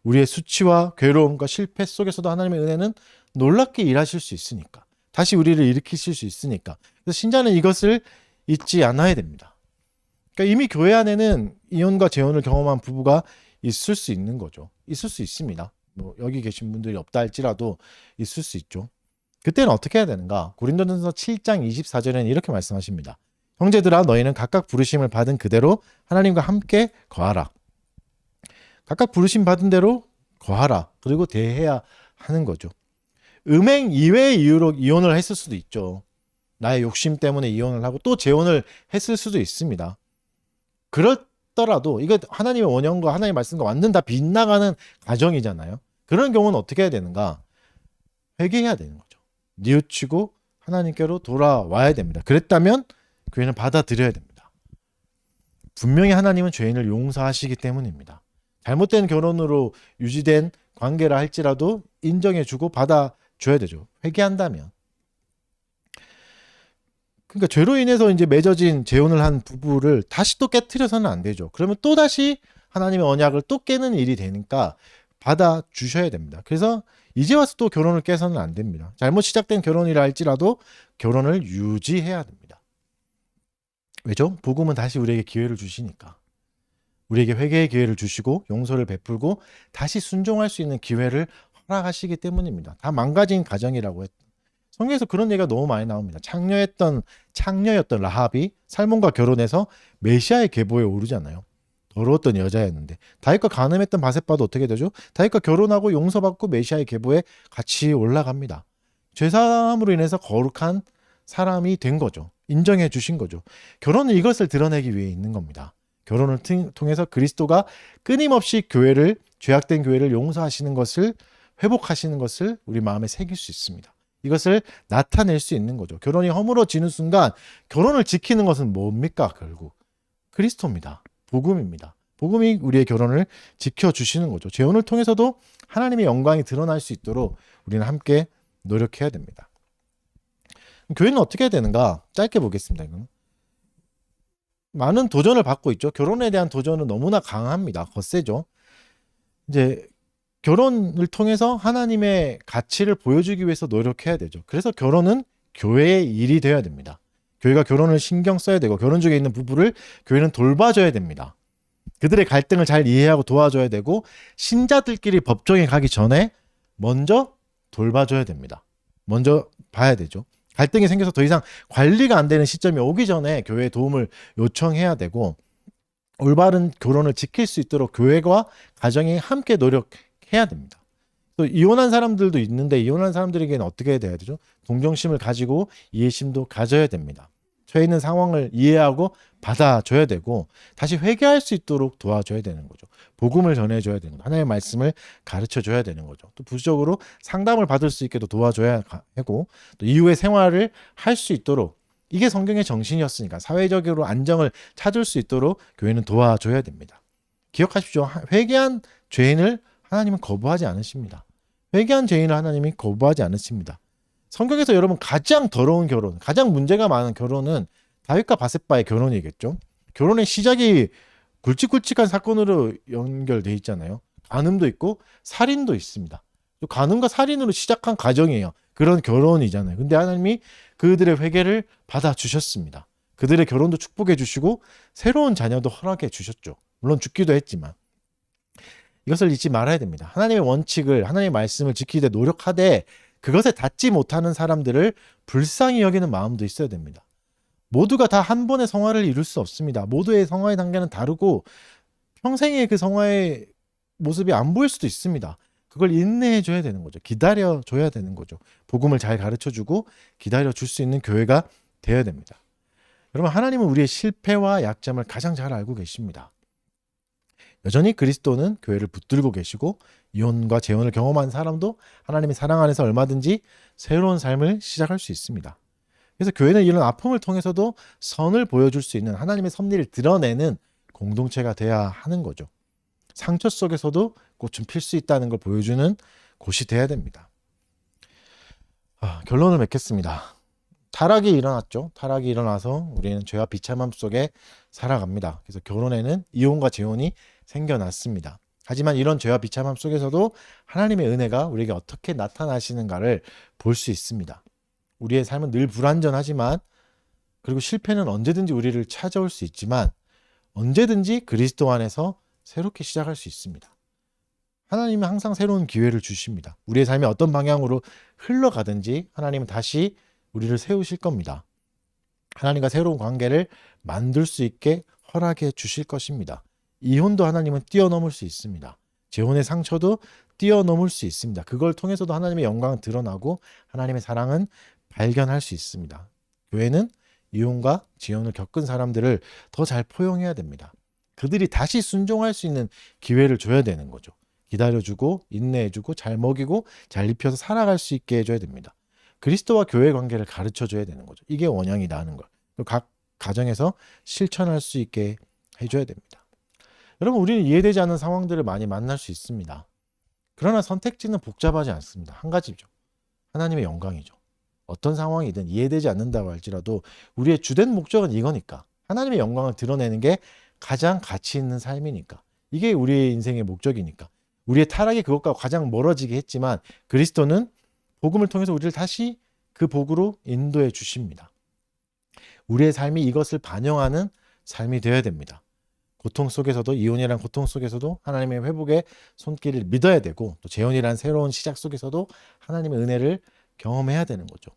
우리의 수치와 괴로움과 실패 속에서도 하나님의 은혜는 놀랍게 일하실 수 있으니까. 다시 우리를 일으키실 수 있으니까. 그래서 신자는 이것을 잊지 않아야 됩니다. 그러니까 이미 교회 안에는 이혼과 재혼을 경험한 부부가 있을 수 있는 거죠. 있을 수 있습니다. 뭐 여기 계신 분들이 없다 할지라도 있을 수 있죠. 그때는 어떻게 해야 되는가? 고린도전서 7장 24절에는 이렇게 말씀하십니다. 형제들아 너희는 각각 부르심을 받은 그대로 하나님과 함께 거하라. 각각 부르심 받은 대로 거하라. 그리고 대해야 하는 거죠. 음행 이외의 이유로 이혼을 했을 수도 있죠. 나의 욕심 때문에 이혼을 하고 또 재혼을 했을 수도 있습니다. 그렇더라도 이거 하나님의 원형과 하나님의 말씀과 완전 다 빗나가는 가정이잖아요. 그런 경우는 어떻게 해야 되는가? 회개해야 되는 거죠. 뉘우치고 하나님께로 돌아와야 됩니다. 그랬다면 교회는 받아들여야 됩니다. 분명히 하나님은 죄인을 용서하시기 때문입니다. 잘못된 결혼으로 유지된 관계라 할지라도 인정해주고 받아줘야 되죠. 회개한다면. 그러니까 죄로 인해서 이제 맺어진 재혼을 한 부부를 다시 또 깨트려서는 안 되죠. 그러면 또 다시 하나님의 언약을 또 깨는 일이 되니까 받아주셔야 됩니다. 그래서 이제 와서 또 결혼을 깨서는 안 됩니다. 잘못 시작된 결혼이라 할지라도 결혼을 유지해야 됩니다. 왜죠? 복음은 다시 우리에게 기회를 주시니까. 우리에게 회개의 기회를 주시고 용서를 베풀고 다시 순종할 수 있는 기회를 허락하시기 때문입니다. 다 망가진 가정이라고 했. 성경에서 그런 얘기가 너무 많이 나옵니다. 창녀였던 라합이 살몬과 결혼해서 메시아의 계보에 오르잖아요. 더러웠던 여자였는데 다윗과 간음했던 바셋바도 어떻게 되죠? 다윗과 결혼하고 용서받고 메시아의 계보에 같이 올라갑니다. 죄사함으로 인해서 거룩한 사람이 된 거죠. 인정해 주신 거죠. 결혼은 이것을 드러내기 위해 있는 겁니다. 결혼을 통해서 그리스도가 끊임없이 교회를 죄악된 교회를 용서하시는 것을 회복하시는 것을 우리 마음에 새길 수 있습니다. 이것을 나타낼 수 있는 거죠. 결혼이 허물어지는 순간 결혼을 지키는 것은 뭡니까? 결국 그리스도입니다. 복음입니다. 복음이 우리의 결혼을 지켜주시는 거죠. 재혼을 통해서도 하나님의 영광이 드러날 수 있도록 우리는 함께 노력해야 됩니다. 교회는 어떻게 해야 되는가? 짧게 보겠습니다. 이건. 많은 도전을 받고 있죠. 결혼에 대한 도전은 너무나 강합니다. 거세죠. 이제 결혼을 통해서 하나님의 가치를 보여주기 위해서 노력해야 되죠. 그래서 결혼은 교회의 일이 되어야 됩니다. 교회가 결혼을 신경 써야 되고 결혼 중에 있는 부부를 교회는 돌봐줘야 됩니다. 그들의 갈등을 잘 이해하고 도와줘야 되고 신자들끼리 법정에 가기 전에 먼저 돌봐줘야 됩니다. 먼저 봐야 되죠. 갈등이 생겨서 더 이상 관리가 안 되는 시점이 오기 전에 교회의 도움을 요청해야 되고 올바른 결혼을 지킬 수 있도록 교회와 가정이 함께 노력해야 됩니다. 또 이혼한 사람들도 있는데 이혼한 사람들에게는 어떻게 돼야 되죠? 동정심을 가지고 이해심도 가져야 됩니다. 처해 있는 상황을 이해하고 받아줘야 되고 다시 회개할 수 있도록 도와줘야 되는 거죠. 복음을 전해줘야 되는 거죠. 하나님의 말씀을 가르쳐줘야 되는 거죠. 또 부수적으로 상담을 받을 수 있게도 도와줘야 하고 또 이후의 생활을 할 수 있도록 이게 성경의 정신이었으니까 사회적으로 안정을 찾을 수 있도록 교회는 도와줘야 됩니다. 기억하십시오. 회개한 죄인을 하나님은 거부하지 않으십니다. 회개한 죄인을 하나님이 거부하지 않으십니다. 성경에서 여러분 가장 더러운 결혼, 가장 문제가 많은 결혼은 다윗과 바셋바의 결혼이겠죠. 결혼의 시작이 굵직굵직한 사건으로 연결돼 있잖아요. 간음도 있고 살인도 있습니다. 간음과 살인으로 시작한 가정이에요. 그런 결혼이잖아요. 근데 하나님이 그들의 회개를 받아주셨습니다. 그들의 결혼도 축복해 주시고 새로운 자녀도 허락해 주셨죠. 물론 죽기도 했지만. 이것을 잊지 말아야 됩니다. 하나님의 원칙을, 하나님의 말씀을 지키되 노력하되 그것에 닿지 못하는 사람들을 불쌍히 여기는 마음도 있어야 됩니다. 모두가 다 한 번의 성화를 이룰 수 없습니다. 모두의 성화의 단계는 다르고 평생의 그 성화의 모습이 안 보일 수도 있습니다. 그걸 인내해 줘야 되는 거죠. 기다려 줘야 되는 거죠. 복음을 잘 가르쳐 주고 기다려 줄 수 있는 교회가 되어야 됩니다. 여러분, 하나님은 우리의 실패와 약점을 가장 잘 알고 계십니다. 여전히 그리스도는 교회를 붙들고 계시고 이혼과 재혼을 경험한 사람도 하나님의 사랑 안에서 얼마든지 새로운 삶을 시작할 수 있습니다. 그래서 교회는 이런 아픔을 통해서도 선을 보여줄 수 있는 하나님의 섭리를 드러내는 공동체가 돼야 하는 거죠. 상처 속에서도 꽃은 필 수 있다는 걸 보여주는 곳이 돼야 됩니다. 결론을 맺겠습니다. 타락이 일어났죠. 타락이 일어나서 우리는 죄와 비참함 속에 살아갑니다. 그래서 결혼에는 이혼과 재혼이 생겨났습니다. 하지만 이런 죄와 비참함 속에서도 하나님의 은혜가 우리에게 어떻게 나타나시는가를 볼 수 있습니다. 우리의 삶은 늘 불완전하지만, 그리고 실패는 언제든지 우리를 찾아올 수 있지만 언제든지 그리스도 안에서 새롭게 시작할 수 있습니다. 하나님은 항상 새로운 기회를 주십니다. 우리의 삶이 어떤 방향으로 흘러가든지 하나님은 다시 우리를 세우실 겁니다. 하나님과 새로운 관계를 만들 수 있게 허락해 주실 것입니다. 이혼도 하나님은 뛰어넘을 수 있습니다. 재혼의 상처도 뛰어넘을 수 있습니다. 그걸 통해서도 하나님의 영광은 드러나고 하나님의 사랑은 발견할 수 있습니다. 교회는 이혼과 재혼을 겪은 사람들을 더 잘 포용해야 됩니다. 그들이 다시 순종할 수 있는 기회를 줘야 되는 거죠. 기다려주고 인내해주고 잘 먹이고 잘 입혀서 살아갈 수 있게 해줘야 됩니다. 그리스도와 교회의 관계를 가르쳐줘야 되는 거죠. 이게 원형이다 하는 걸. 각 가정에서 실천할 수 있게 해줘야 됩니다. 여러분, 우리는 이해되지 않는 상황들을 많이 만날 수 있습니다. 그러나 선택지는 복잡하지 않습니다. 한 가지죠. 하나님의 영광이죠. 어떤 상황이든 이해되지 않는다고 할지라도 우리의 주된 목적은 이거니까. 하나님의 영광을 드러내는 게 가장 가치 있는 삶이니까. 이게 우리의 인생의 목적이니까. 우리의 타락이 그것과 가장 멀어지게 했지만 그리스도는 복음을 통해서 우리를 다시 그 복으로 인도해 주십니다. 우리의 삶이 이것을 반영하는 삶이 되어야 됩니다. 고통 속에서도, 이혼이라는 고통 속에서도 하나님의 회복의 손길을 믿어야 되고, 또 재혼이라는 새로운 시작 속에서도 하나님의 은혜를 경험해야 되는 거죠.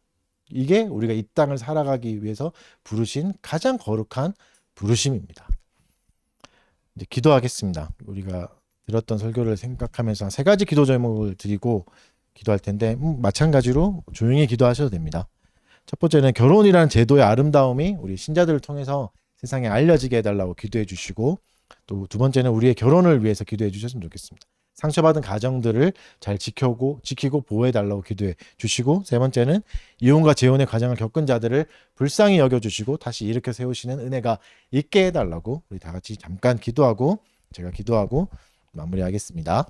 이게 우리가 이 땅을 살아가기 위해서 부르신 가장 거룩한 부르심입니다. 이제 기도하겠습니다. 우리가 들었던 설교를 생각하면서 한 3가지 기도 제목을 드리고 기도할 텐데, 마찬가지로 조용히 기도하셔도 됩니다. 첫 번째는 결혼이라는 제도의 아름다움이 우리 신자들을 통해서 세상에 알려지게 해달라고 기도해 주시고, 또 두 번째는 우리의 결혼을 위해서 기도해 주셨으면 좋겠습니다. 상처받은 가정들을 잘 지키고 보호해 달라고 기도해 주시고, 세 번째는 이혼과 재혼의 과정을 겪은 자들을 불쌍히 여겨 주시고 다시 일으켜 세우시는 은혜가 있게 해달라고 우리 다 같이 잠깐 기도하고 제가 기도하고 마무리하겠습니다.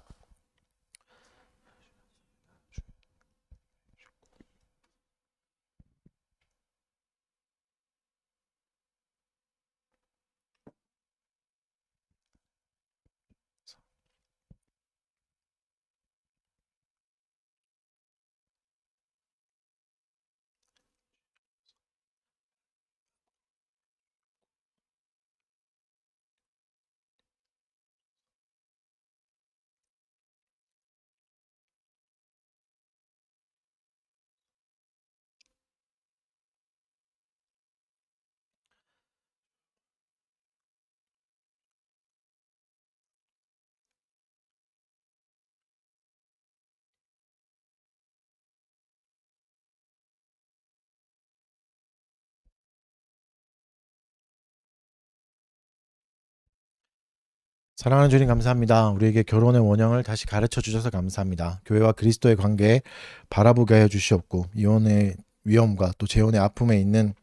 사랑하는 주님, 감사합니다. 우리에게 결혼의 원형을 다시 가르쳐 주셔서 감사합니다. 교회와 그리스도의 관계에 바라보게 하여 주시옵고, 이혼의 위험과 또 재혼의 아픔에 있는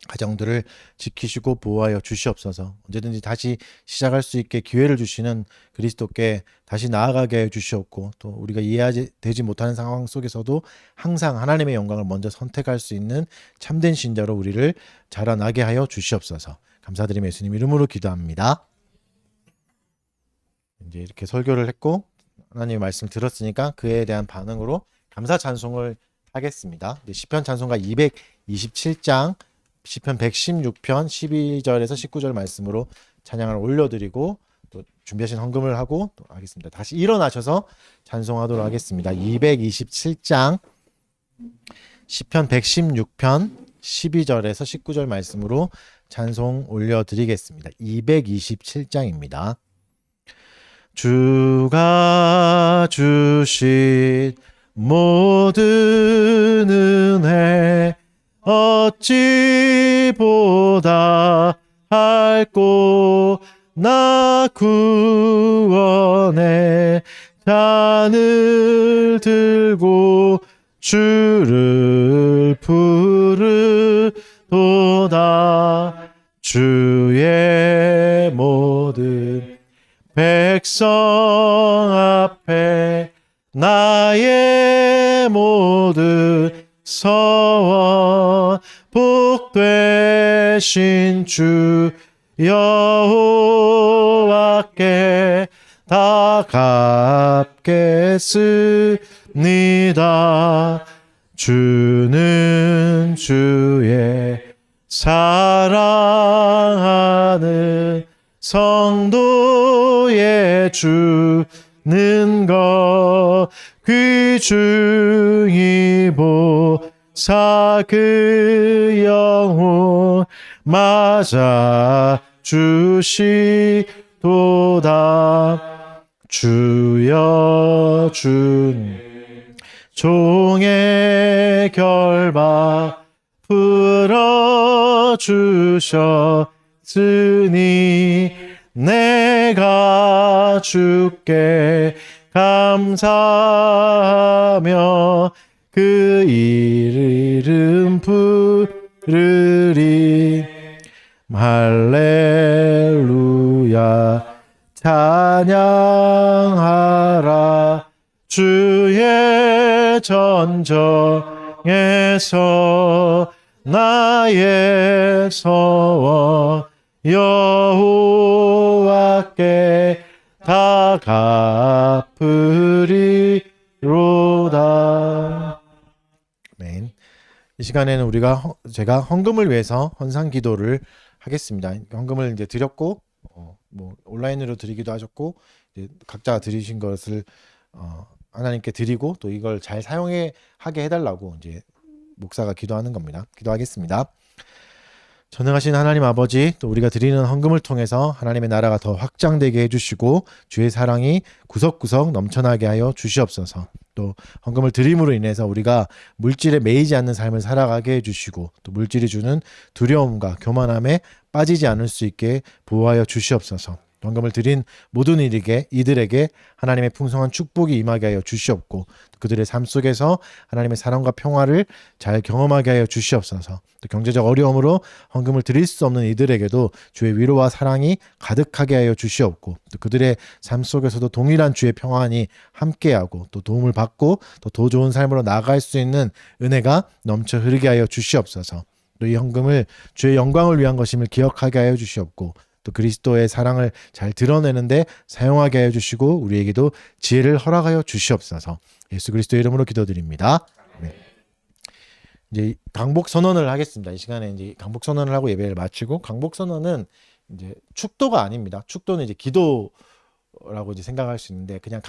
가정들을 지키시고 보호하여 주시옵소서. 언제든지 다시 시작할 수 있게 기회를 주시는 그리스도께 다시 나아가게 해 주시옵고, 또 우리가 이해되지 못하는 상황 속에서도 항상 하나님의 영광을 먼저 선택할 수 있는 참된 신자로 우리를 자라나게 하여 주시옵소서. 감사드리며 예수님 이름으로 기도합니다. 이제 이렇게 설교를 했고 하나님의 말씀 들었으니까 그에 대한 반응으로 감사 찬송을 하겠습니다. 시편 찬송가 227장 시편 116편 12절에서 19절 말씀으로 찬양을 올려드리고 또 준비하신 헌금을 하고 또 하겠습니다. 다시 일어나셔서 찬송하도록 하겠습니다. 227장 시편 116편 12절에서 19절 말씀으로 찬송 올려드리겠습니다. 227장입니다. 주가 주신 모든 은혜 어찌 보다 할꼬 나 구원의 잔을 들고 주를 부르도다. 주의 모든 백성 앞에 나의 모든 서원 복되신 주 여호와께 다 갚겠습니다. 주는 주의 사랑하는 성도의 주는 것 귀중히 보사 그 영혼 맞아 주시도다. 주여 준 종의 결박 풀어주셨으니 내가 주께 감사하며 그 이름 부르리. 할렐루야 찬양하라. 주의 전정에서 나의 서원 여호와께 다 갚으리로다. 아멘. 이 시간에는 제가 헌금을 위해서 헌상 기도를 하겠습니다. 헌금을 이제 드렸고 뭐 온라인으로 드리기도 하셨고 이제 각자 드리신 것을 하나님께 드리고 또 이걸 잘 하게 해달라고 이제 목사가 기도하는 겁니다. 기도하겠습니다. 전능하신 하나님 아버지, 또 우리가 드리는 헌금을 통해서 하나님의 나라가 더 확장되게 해주시고 주의 사랑이 구석구석 넘쳐나게 하여 주시옵소서. 또 헌금을 드림으로 인해서 우리가 물질에 매이지 않는 삶을 살아가게 해주시고 또 물질이 주는 두려움과 교만함에 빠지지 않을 수 있게 보호하여 주시옵소서. 헌금을 드린 모든 이들에게 하나님의 풍성한 축복이 임하게 하여 주시옵고 그들의 삶 속에서 하나님의 사랑과 평화를 잘 경험하게 하여 주시옵소서. 또 경제적 어려움으로 헌금을 드릴 수 없는 이들에게도 주의 위로와 사랑이 가득하게 하여 주시옵고 또 그들의 삶 속에서도 동일한 주의 평안이 함께하고 또 도움을 받고 또 더 좋은 삶으로 나아갈 수 있는 은혜가 넘쳐 흐르게 하여 주시옵소서. 또 이 헌금을 주의 영광을 위한 것임을 기억하게 하여 주시옵고 또 그리스도의 사랑을 잘 드러내는데 사용하게 하여 주시고 우리에게도 지혜를 허락하여 주시옵소서. 예수 그리스도의 이름으로 기도드립니다. 네. 이제 강복 선언을 하겠습니다. 이 시간에 이제 강복 선언을 하고 예배를 마치고 강복 선언은 이제 축도가 아닙니다. 축도는 이제 기도라고 이제 생각할 수 있는데 그냥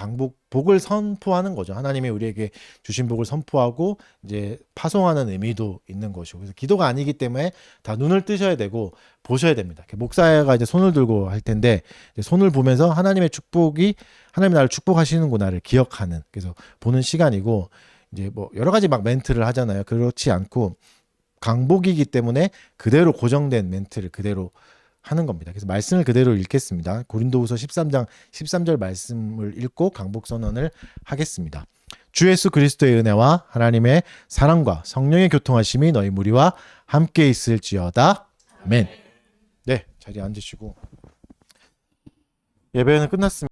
복을 선포하는 거죠. 하나님이 우리에게 주신 복을 선포하고 이제 파송하는 의미도 있는 것이고 그래서 기도가 아니기 때문에 다 눈을 뜨셔야 되고 보셔야 됩니다. 목사가 이제 손을 들고 할 텐데 이제 손을 보면서 하나님의 축복이 하나님 나를 축복하시는구나를 기억하는 그래서 보는 시간이고 이제 뭐 여러 가지 막 멘트를 하잖아요. 그렇지 않고 강복이기 때문에 그대로 고정된 멘트를 그대로 하는 겁니다. 그래서 말씀을 그대로 읽겠습니다. 고린도후서 13장 13절 말씀을 읽고 강복 선언을 하겠습니다. 주 예수 그리스도의 은혜와 하나님의 사랑과 성령의 교통하심이 너희 무리와 함께 있을지어다. 아멘. 네, 자리에 앉으시고 예배는 끝났습니다.